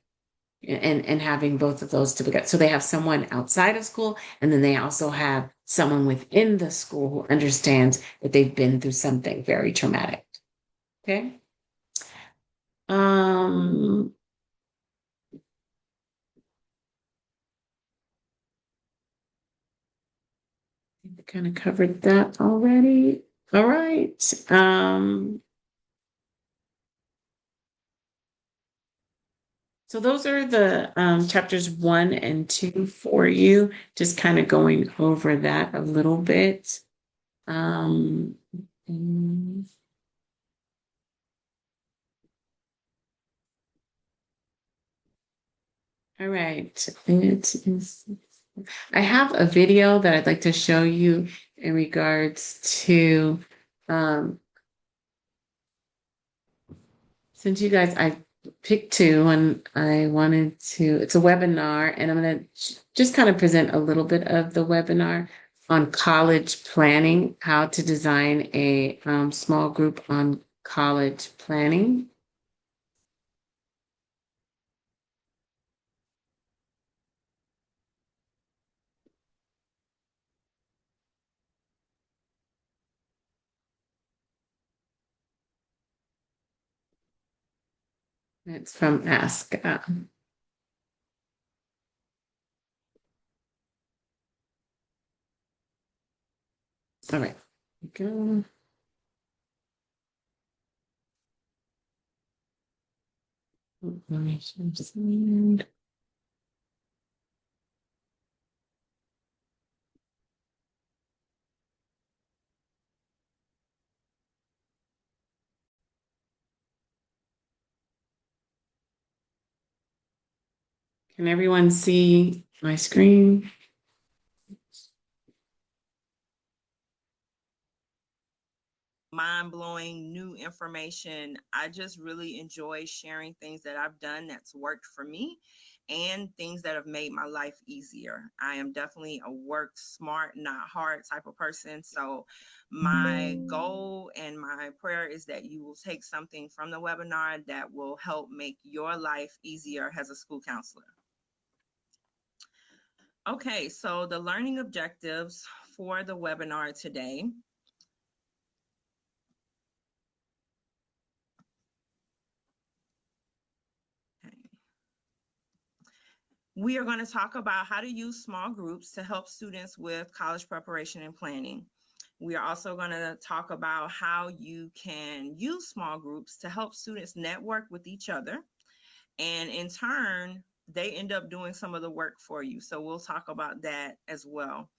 and having both of those together. So they have someone outside of school, and then they also have someone within the school who understands that they've been through something very traumatic. Okay. I kind of covered that already. All right. So those are the chapters 1 and 2 for you. Just kind of going over that a little bit. And- all right. I have a video that I'd like to show you in regards to since you guys, I picked 2 and I wanted to, it's a webinar, and I'm going to just kind of present a little bit of the webinar on college planning, how to design a small group on college planning. It's from Ask. All right, go. Can everyone see my screen? Mind-blowing new information. I just really enjoy sharing things that I've done that's worked for me and things that have made my life easier. I am definitely a work smart, not hard type of person. So my goal and my prayer is that you will take something from the webinar that will help make your life easier as a school counselor. Okay, so the learning objectives for the webinar today. We are going to talk about how to use small groups to help students with college preparation and planning. We are also going to talk about how you can use small groups to help students network with each other. And in turn, they end up doing some of the work for you. So we'll talk about that as well.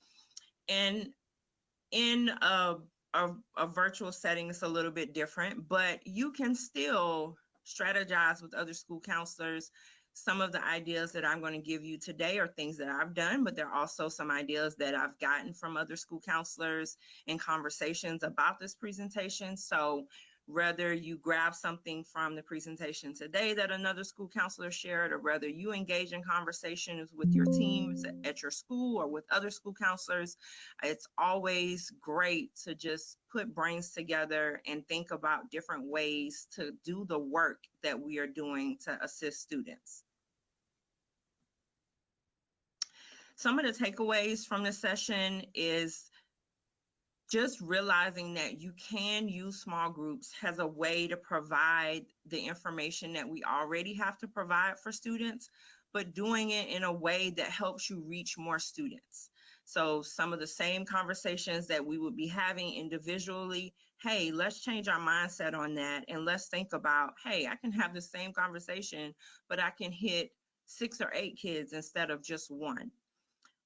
And in a virtual setting, it's a little bit different, but you can still strategize with other school counselors. Some of the ideas that I'm going to give you today are things that I've done, but there are also some ideas that I've gotten from other school counselors in conversations about this presentation. So whether you grab something from the presentation today that another school counselor shared, or whether you engage in conversations with your teams at your school or with other school counselors, it's always great to just put brains together and think about different ways to do the work that we are doing to assist students. Some of the takeaways from this session is just realizing that you can use small groups as a way to provide the information that we already have to provide for students, but doing it in a way that helps you reach more students. So some of the same conversations that we would be having individually, hey, let's change our mindset on that. And let's think about, hey, I can have the same conversation, but I can hit 6 or 8 kids instead of just one.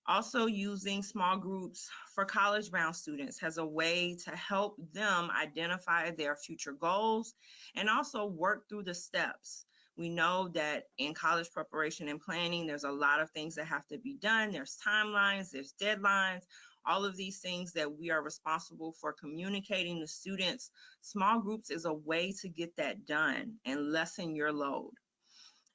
Also, using small groups for college-bound students has a way to help them identify their future goals and also work through the steps. We know that in college preparation and planning, there's a lot of things that have to be done. There's timelines, there's deadlines, all of these things that we are responsible for communicating to students. Small groups is a way to get that done and lessen your load.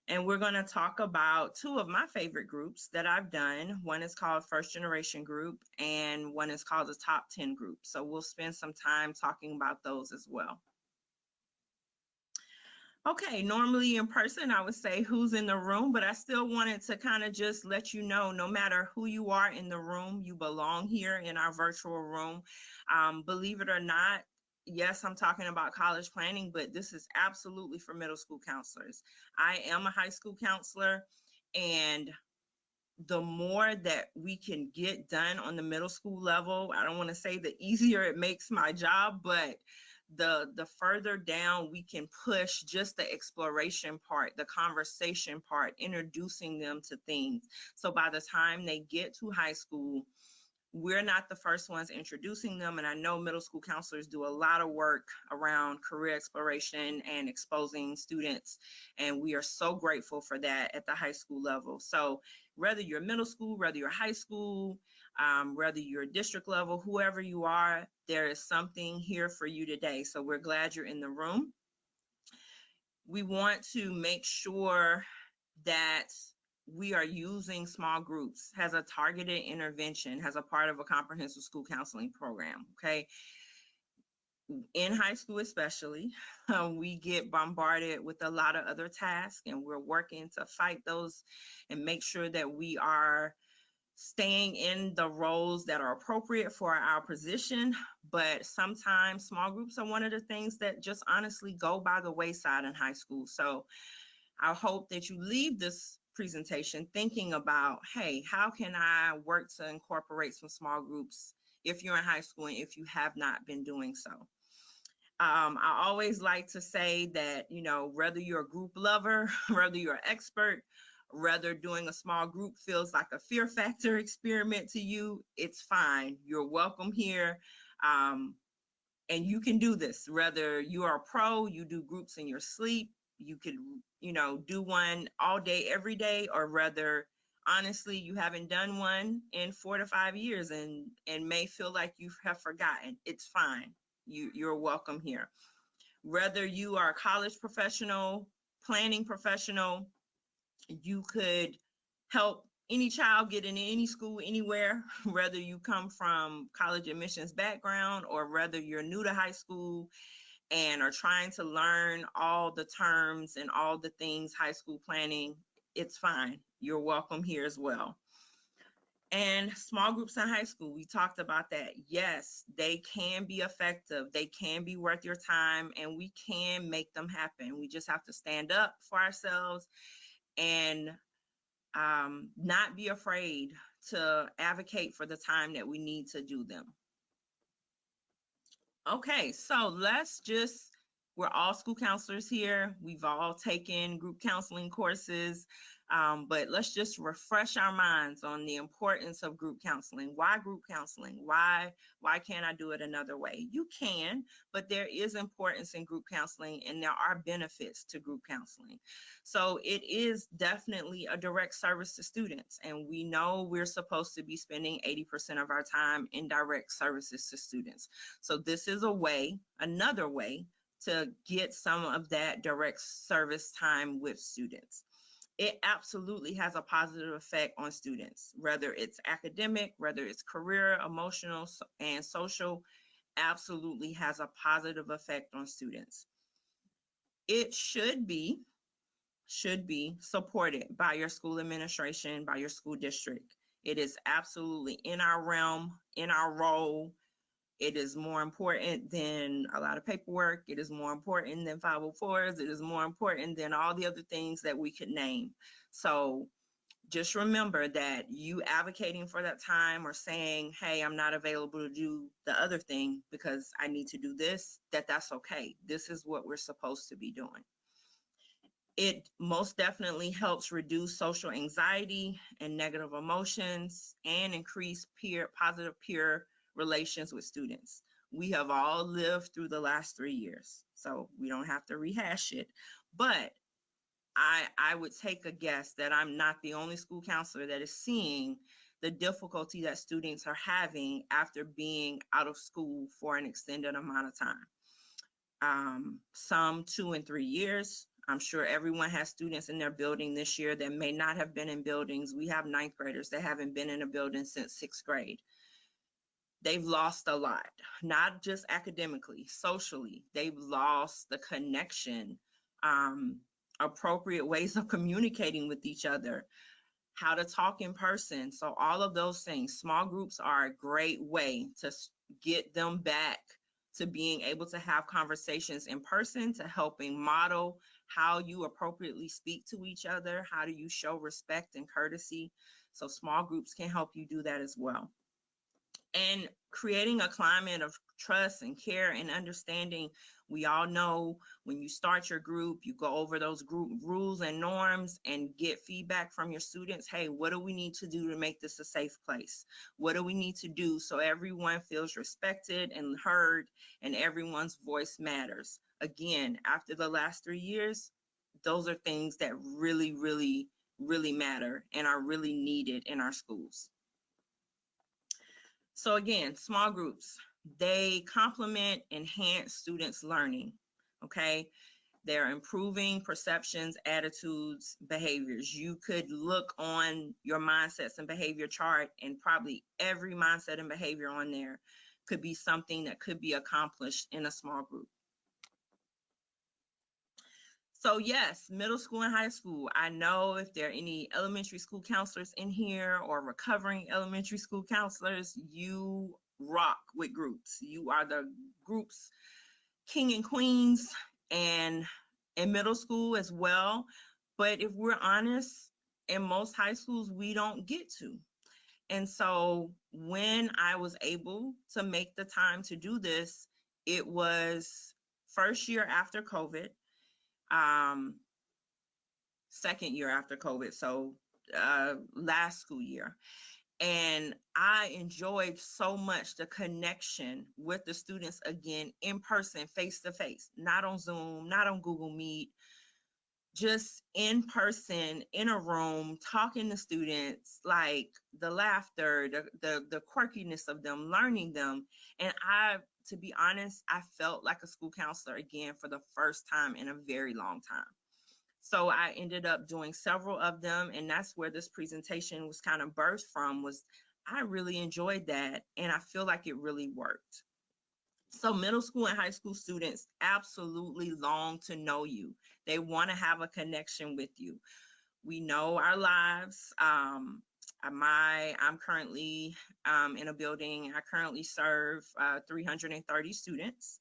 And we're going to talk about 2 of my favorite groups that I've done. One is called First Generation Group, and one is called the Top 10 Group. So we'll spend some time talking about those as well. Okay, normally in person, I would say who's in the room, but I still wanted to kind of just let you know, no matter who you are in the room, you belong here in our virtual room. Believe it or not, yes, I'm talking about college planning, but this is absolutely for middle school counselors. I am a high school counselor, and the more that we can get done on the middle school level, I don't want to say the easier it makes my job, but the further down we can push just the exploration part, the conversation part, introducing them to things. So by the time they get to high school, we're not the first ones introducing them. And I know middle school counselors do a lot of work around career exploration and exposing students. And we are so grateful for that at the high school level. So whether you're middle school, whether you're high school, whether you're district level, whoever you are, there is something here for you today. So we're glad you're in the room. We want to make sure that we are using small groups as a targeted intervention, as a part of a comprehensive school counseling program, okay? In high school especially, we get bombarded with a lot of other tasks, and we're working to fight those and make sure that we are staying in the roles that are appropriate for our position. But sometimes small groups are one of the things that just honestly go by the wayside in high school. So I hope that you leave this presentation thinking about, hey, how can I work to incorporate some small groups if you're in high school and if you have not been doing so. I always like to say that, you know, whether you're a group lover, whether you're an expert, whether doing a small group feels like a fear factor experiment to you, it's fine. You're welcome here. And you can do this, whether you are a pro, you do groups in your sleep, you could, you know, do one all day, every day, or whether honestly you haven't done one in 4 to 5 years and may feel like you have forgotten. It's fine. You're welcome here. Whether you are a college professional, planning professional, you could help any child get into any school anywhere, whether you come from college admissions background or whether you're new to high school and are trying to learn all the terms and all the things high school planning, it's fine. You're welcome here as well. And small groups in high school, we talked about that. Yes, they can be effective. They can be worth your time, and we can make them happen. We just have to stand up for ourselves and not be afraid to advocate for the time that we need to do them. Okay, so we're all school counselors here. We've all taken group counseling courses, but let's just refresh our minds on the importance of group counseling. Why group counseling? Why can't I do it another way? You can, but there is importance in group counseling, and there are benefits to group counseling. So it is definitely a direct service to students, and we know we're supposed to be spending 80% of our time in direct services to students. So this is another way to get some of that direct service time with students. It absolutely has a positive effect on students, whether it's academic, whether it's career, emotional, and social, absolutely has a positive effect on students. It should be supported by your school administration, by your school district. It is absolutely in our realm, in our role. It is more important than a lot of paperwork. It is more important than 504s. It is more important than all the other things that we could name. So just remember that you advocating for that time or saying, hey, I'm not available to do the other thing because I need to do this, that's okay. This is what we're supposed to be doing. It most definitely helps reduce social anxiety and negative emotions and increase positive peer relations with students. We have all lived through the last 3 years, so we don't have to rehash it. But I would take a guess that I'm not the only school counselor that is seeing the difficulty that students are having after being out of school for an extended amount of time. Some 2 and 3 years. I'm sure everyone has students in their building this year that may not have been in buildings. We have 9th graders that haven't been in a building since 6th grade. They've lost a lot, not just academically, socially. They've lost the connection, appropriate ways of communicating with each other, how to talk in person. So all of those things, small groups are a great way to get them back to being able to have conversations in person, to helping model how you appropriately speak to each other, how do you show respect and courtesy. So small groups can help you do that as well. And creating a climate of trust and care and understanding. We all know when you start your group, you go over those group rules and norms and get feedback from your students. Hey, what do we need to do to make this a safe place? What do we need to do so everyone feels respected and heard and everyone's voice matters? Again, after the last 3 years, those are things that really, really, really matter and are really needed in our schools. So again, small groups, they complement, enhance students' learning, okay? They're improving perceptions, attitudes, behaviors. You could look on your mindsets and behavior chart and probably every mindset and behavior on there could be something that could be accomplished in a small group. So yes, middle school and high school. I know if there are any elementary school counselors in here or recovering elementary school counselors, you rock with groups. You are the group's king and queens, and in middle school as well. But if we're honest, in most high schools, we don't get to. And so when I was able to make the time to do this, it was first year after COVID. Second year after COVID, so last school year. And I enjoyed so much the connection with the students again, in person, face to face, not on Zoom, not on Google Meet, just in person, in a room, talking to students, like the laughter, the quirkiness of them, learning them. And to be honest, I felt like a school counselor again for the first time in a very long time. So I ended up doing several of them, and that's where this presentation was kind of birthed from. Was I really enjoyed that, and I feel like it really worked. So middle school and high school students absolutely long to know you. They want to have a connection with you. We know our lives. I'm currently in a building. I currently serve 330 students,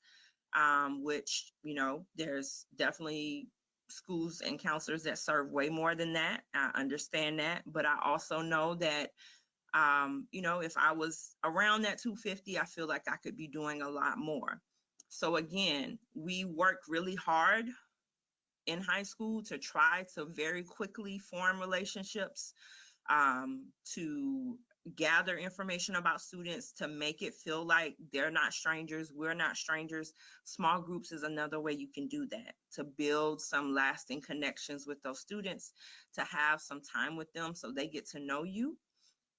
which, you know, there's definitely schools and counselors that serve way more than that. I understand that, but I also know that, you know, if I was around that 250, I feel like I could be doing a lot more. So again, we work really hard in high school to try to very quickly form relationships, to gather information about students, to make it feel like they're not strangers, we're not strangers. Small groups is another way you can do that, to build some lasting connections with those students, to have some time with them so they get to know you.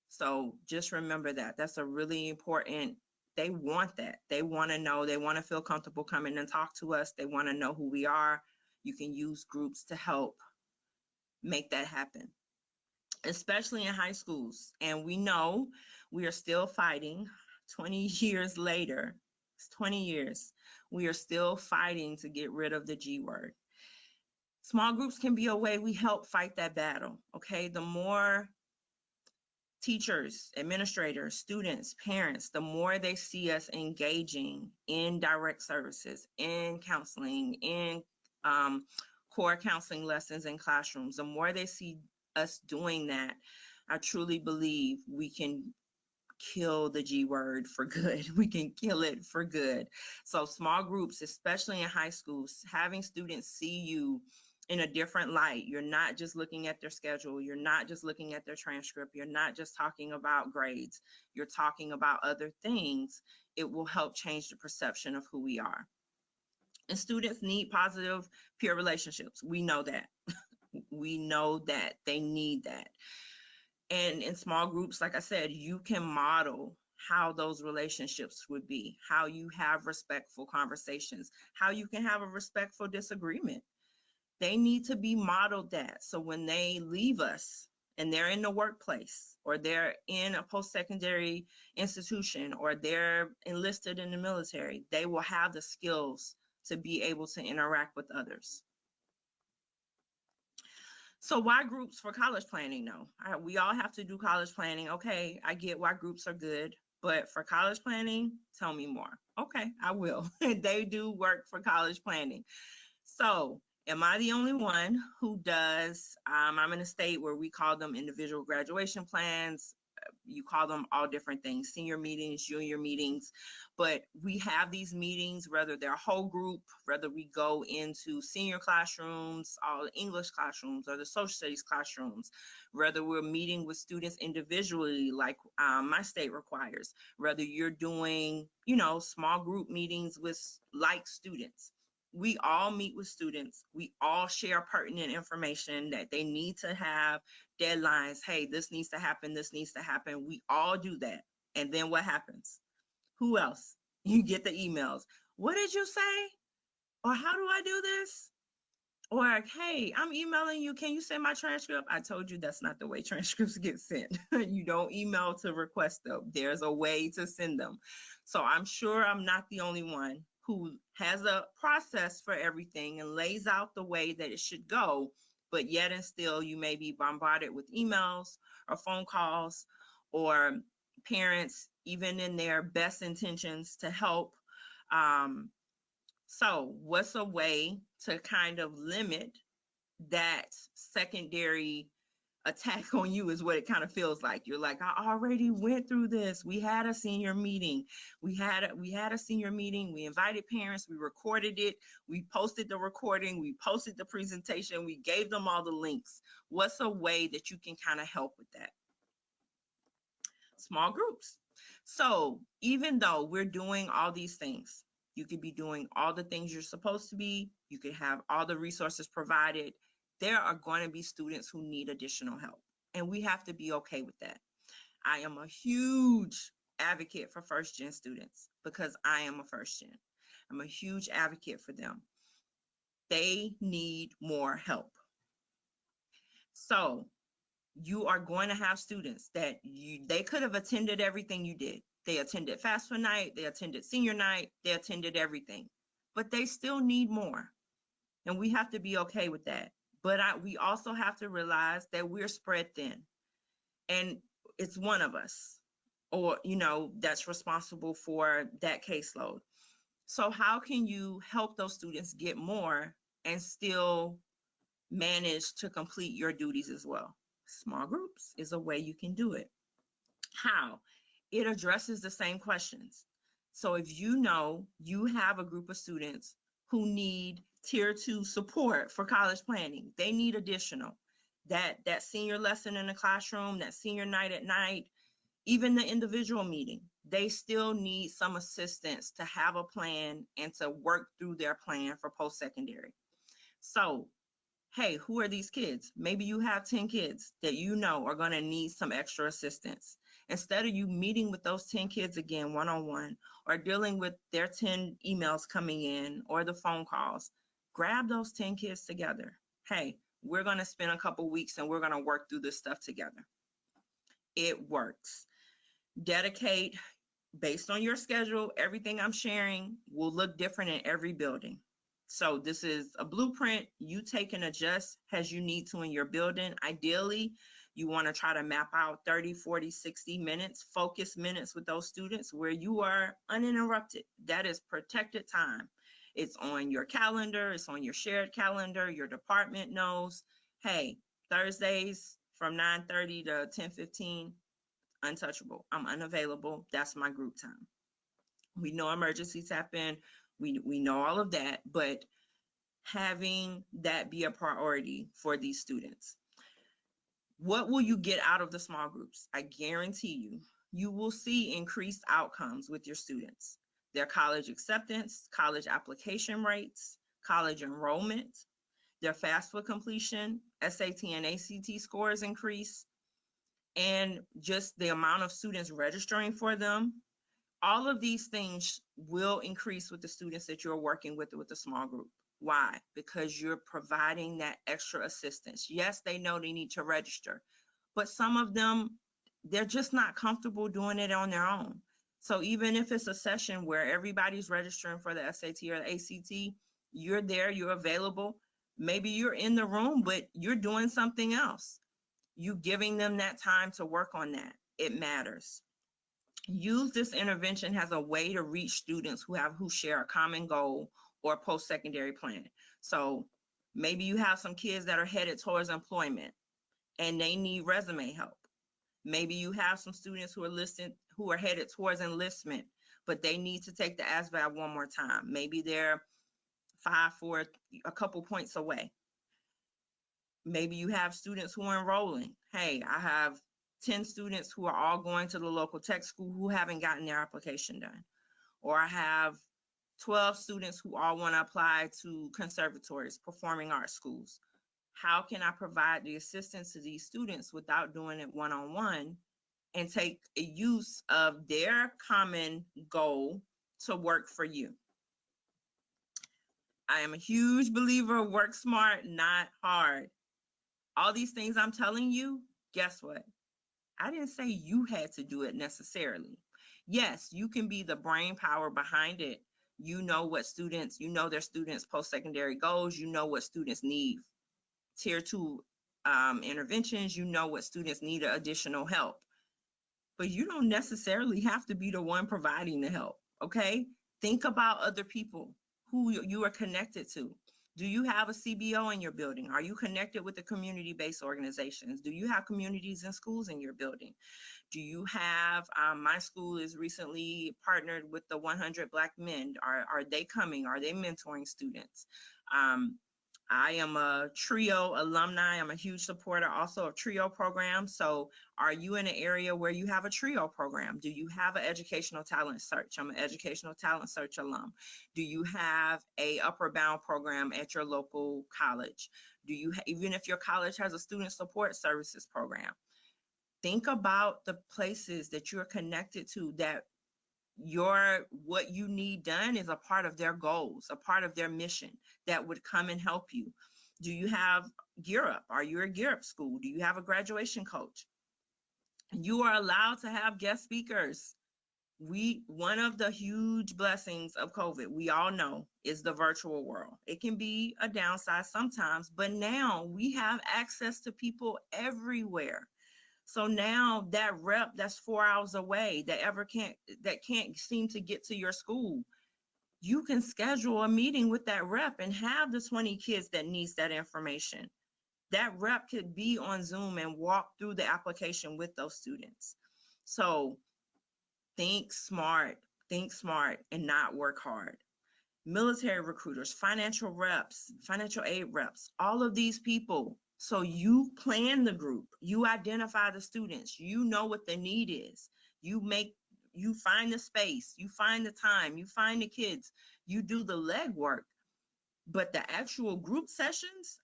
So just remember that. That's a really important, they want that. They want to know, they want to feel comfortable coming and talk to us. They want to know who we are. You can use groups to help make that happen, especially in high schools. And we know we are still fighting 20 years later. It's 20 years. We are still fighting to get rid of the G word. Small groups can be a way we help fight that battle, okay? The more teachers, administrators, students, parents, the more they see us engaging in direct services, in counseling, in core counseling lessons in classrooms, the more they see us doing that, I truly believe we can kill the G word for good. We can kill it for good. So small groups, especially in high schools, having students see you in a different light. You're not just looking at their schedule. You're not just looking at their transcript. You're not just talking about grades. You're talking about other things. It will help change the perception of who we are. And students need positive peer relationships. We know that. We know that they need that. And in small groups, like I said, you can model how those relationships would be, how you have respectful conversations, how you can have a respectful disagreement. They need to be modeled that. So when they leave us and they're in the workplace, or they're in a post-secondary institution, or they're enlisted in the military, they will have the skills to be able to interact with others. So why groups for college planning? No, we all have to do college planning. Okay, I get why groups are good, but for college planning, tell me more. Okay, I will. They do work for college planning. So am I the only one who does? I'm in a state where we call them individual graduation plans. You call them all different things, senior meetings, junior meetings, but we have these meetings, whether they're a whole group, whether we go into senior classrooms, all English classrooms, or the social studies classrooms, whether we're meeting with students individually, like my state requires, whether you're doing, small group meetings with like students. We all meet with students. We all share pertinent information that they need to have, deadlines. Hey, this needs to happen. This needs to happen. We all do that. And then what happens? Who else? You get the emails. What did you say? Or how do I do this? Or, hey, I'm emailing you. Can you send my transcript? I told you that's not the way transcripts get sent. You don't email to request them. There's a way to send them. So I'm sure I'm not the only one who has a process for everything and lays out the way that it should go, but yet and still you may be bombarded with emails or phone calls, or parents, even in their best intentions to help. So what's a way to kind of limit that secondary attack on you, is what it kind of feels like. You're like, I already went through this. We had a senior meeting. We had a senior meeting. We invited parents. We recorded it. We posted the recording. We posted the presentation. We gave them all the links. What's a way that you can kind of help with that? Small groups. So even though we're doing all these things, you could be doing all the things you're supposed to be. You could have all the resources provided. There are going to be students who need additional help, and we have to be okay with that. I am a huge advocate for first gen students because I am a first gen. I'm a huge advocate for them. They need more help. So you are going to have students that they could have attended everything you did. They attended FAFSA night, they attended senior night, they attended everything, but they still need more. And we have to be okay with that. But we also have to realize that we're spread thin, and it's one of us, or, that's responsible for that caseload. So how can you help those students get more and still manage to complete your duties as well? Small groups is a way you can do it. How? It addresses the same questions. So if you have a group of students who need tier 2 support for college planning, they need additional. That senior lesson in the classroom, that senior night at night, even the individual meeting, they still need some assistance to have a plan and to work through their plan for post-secondary. So, hey, who are these kids? Maybe you have 10 kids that are going to need some extra assistance. Instead of you meeting with those 10 kids again one-on-one, or dealing with their 10 emails coming in or the phone calls, grab those 10 kids together. Hey, we're going to spend a couple weeks and we're going to work through this stuff together. It works. Dedicate based on your schedule. Everything I'm sharing will look different in every building. So this is a blueprint. You take and adjust as you need to in your building. Ideally, you want to try to map out 30, 40, 60 minutes, focus minutes with those students where you are uninterrupted. That is protected time. It's on your calendar. It's on your shared calendar. Your department knows, hey, Thursdays, from 9:30 to 10:15, untouchable. I'm unavailable. That's my group time. We know emergencies happen. We know all of that, but having that be a priority for these students. What will you get out of the small groups? I guarantee you will see increased outcomes with your students. Their college acceptance, college application rates, college enrollment, their FAFSA completion, SAT and ACT scores increase, and just the amount of students registering for them. All of these things will increase with the students that you're working with the small group. Why? Because you're providing that extra assistance. Yes, they know they need to register, but some of them, they're just not comfortable doing it on their own. So even if it's a session where everybody's registering for the SAT or the ACT, you're there, you're available. Maybe you're in the room, but you're doing something else. You giving them that time to work on that. It matters. Use this intervention as a way to reach students who share a common goal or post-secondary plan. So maybe you have some kids that are headed towards employment and they need resume help. Maybe you have some students who are headed towards enlistment, but they need to take the ASVAB one more time. Maybe they're 5 for a couple points away. Maybe you have students who are enrolling. Hey, I have 10 students who are all going to the local tech school who haven't gotten their application done. Or I have 12 students who all want to apply to conservatories, performing arts schools. How can I provide the assistance to these students without doing it one-on-one and take a use of their common goal to work for you? I am a huge believer of work smart, not hard. All these things I'm telling you, guess what? I didn't say you had to do it necessarily. Yes, you can be the brain power behind it. You know what students, you know their students' post-secondary goals, you know what students need tier 2 interventions, you know what students need additional help. But you don't necessarily have to be the one providing the help, okay? Think about other people who you are connected to. Do you have a CBO in your building? Are you connected with the community-based organizations? Do you have communities and schools in your building? Do you have, my school is recently partnered with the 100 Black Men. Are they coming? Are they mentoring students? I am a TRIO alumni. I'm a huge supporter also of TRIO programs. So are you in an area where you have a TRIO program? Do you have an educational talent search? I'm an educational talent search alum. Do you have a upper bound program at your local college? Do you, even if your college has a student support services program? Think about the places that you're connected to that what you need done is a part of their goals, a part of their mission that would come and help you. Do you have Gear Up? Are you a Gear Up school? Do you have a graduation coach? You are allowed to have guest speakers. One of the huge blessings of COVID, we all know, is the virtual world. It can be a downside sometimes, but now we have access to people everywhere. So now that rep that's 4 hours away that can't seem to get to your school, you can schedule a meeting with that rep and have the 20 kids that needs that information. That rep could be on Zoom and walk through the application with those students. So think smart and not work hard. Military recruiters, financial reps, financial aid reps, all of these people. So you plan the group, you identify the students, you know what the need is. You find the space, you find the time, you find the kids, you do the legwork. But the actual group sessions,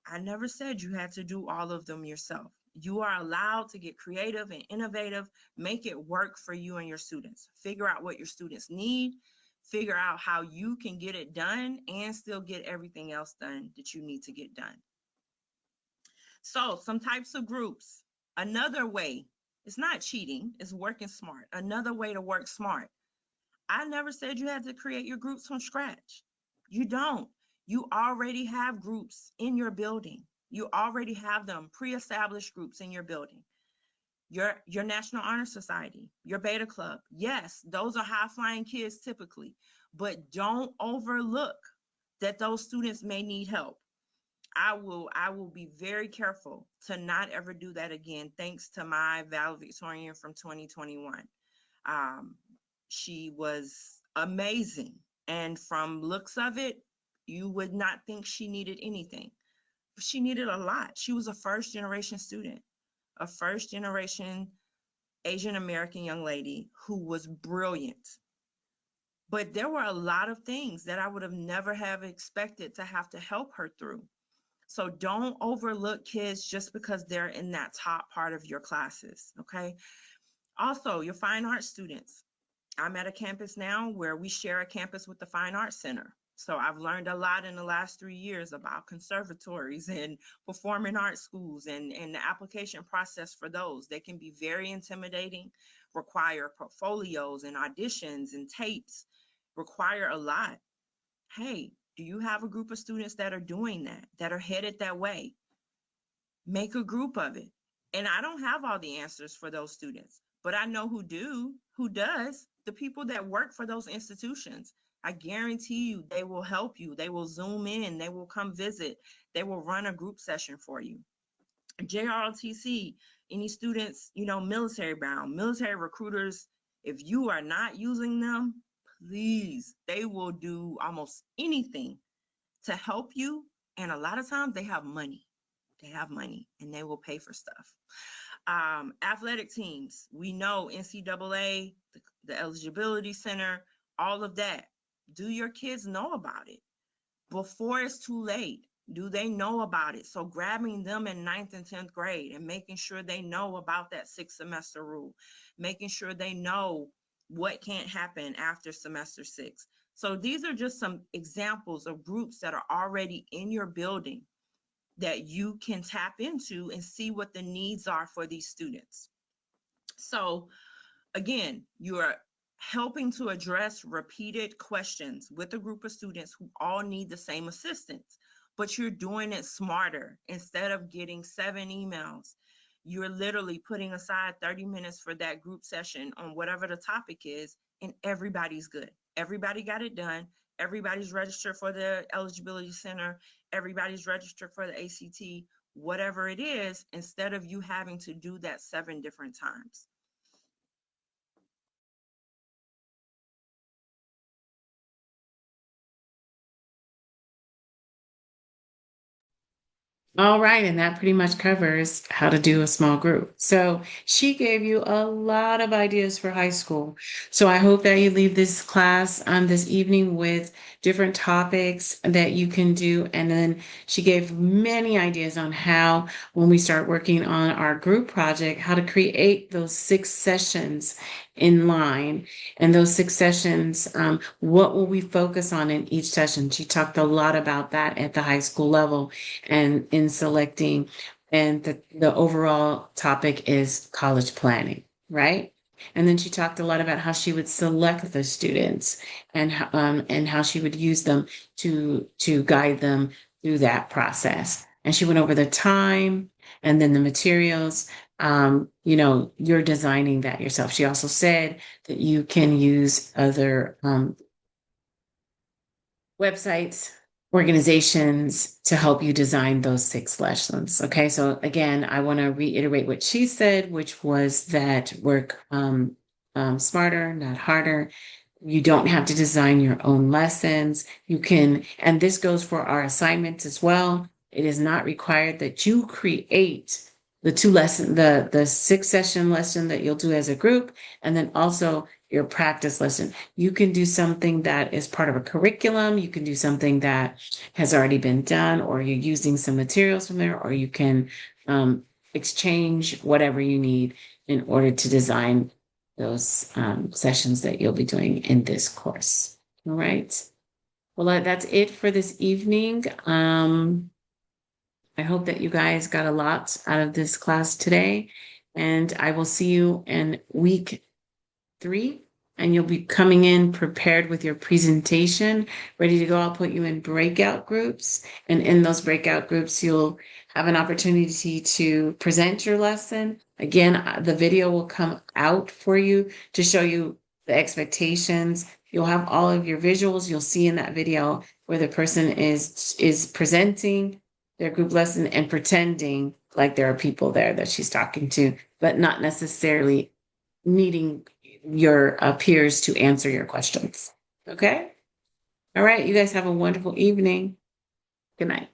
I never said you had to do all of them yourself. You are allowed to get creative and innovative, make it work for you and your students. Figure out what your students need, figure out how you can get it done and still get everything else done that you need to get done. So some types of groups. Another way, it's not cheating, it's working smart. Another way to work smart. I never said you had to create your groups from scratch. You don't. You already have groups in your building. You already have them, pre-established groups in your building. Your National Honor Society, your Beta Club. Yes, those are high-flying kids typically, but don't overlook that those students may need help. I will be very careful to not ever do that again, thanks to my valedictorian from 2021. Um, she was amazing. And from looks of it, you would not think she needed anything. She needed a lot. She was a first generation student, a first generation Asian American young lady who was brilliant. But there were a lot of things that I would have never have expected to have to help her through. So don't overlook kids just because they're in that top part of your classes, okay? Also, your fine arts students. I'm at a campus now where we share a campus with the Fine Arts Center. So I've learned a lot in the last 3 years about conservatories and performing arts schools and the application process for those. They can be very intimidating, require portfolios and auditions and tapes, require a lot. Hey, do you have a group of students that are doing that are headed that way? Make a group of it. And I don't have all the answers for those students, but I know who does, the people that work for those institutions. I guarantee you they will help you. They will Zoom in, they will come visit, they will run a group session for you. JROTC, any students, military bound, military recruiters, if you are not using them, please, they will do almost anything to help you. And a lot of times they have money. They have money and they will pay for stuff. Athletic teams, we know NCAA, the eligibility center, all of that. Do your kids know about it before it's too late? Do they know about it? So grabbing them in 9th and 10th grade and making sure they know about that 6 semester rule, making sure they know what can't happen after semester 6. So these are just some examples of groups that are already in your building that you can tap into and see what the needs are for these students. So again, you are helping to address repeated questions with a group of students who all need the same assistance, but you're doing it smarter. Instead of getting 7 emails, you're literally putting aside 30 minutes for that group session on whatever the topic is, and everybody's good. Everybody got it done. Everybody's registered for the eligibility center. Everybody's registered for the ACT, whatever it is, instead of you having to do that 7 different times. All right, and that pretty much covers how to do a small group. So she gave you a lot of ideas for high school. So I hope that you leave this class this evening with different topics that you can do. And then she gave many ideas on how, when we start working on our group project, how to create those 6 sessions in line. And those 6 sessions, what will we focus on in each session? She talked a lot about that at the high school level and in selecting, and the overall topic is college planning, right? And then she talked a lot about how she would select the students and how she would use them to guide them through that process. And she went over the time and then the materials. You're designing that yourself. She also said that you can use other websites, organizations to help you design those 6 lessons. Okay, so again, I want to reiterate what she said, which was that work smarter, not harder. You don't have to design your own lessons. You can, and this goes for our assignments as well. It is not required that you create the 6 session lesson that you'll do as a group, and then also your practice lesson. You can do something that is part of a curriculum. You can do something that has already been done, or you're using some materials from there, or you can exchange whatever you need in order to design those sessions that you'll be doing in this course. All right. Well, that's it for this evening. I hope that you guys got a lot out of this class today, and I will see you in week 3, and you'll be coming in prepared with your presentation, ready to go. I'll put you in breakout groups, and in those breakout groups, you'll have an opportunity to present your lesson. Again, the video will come out for you to show you the expectations. You'll have all of your visuals. You'll see in that video where the person is presenting their group lesson and pretending like there are people there that she's talking to, but not necessarily needing your peers to answer your questions. Okay? All right, you guys have a wonderful evening. Good night.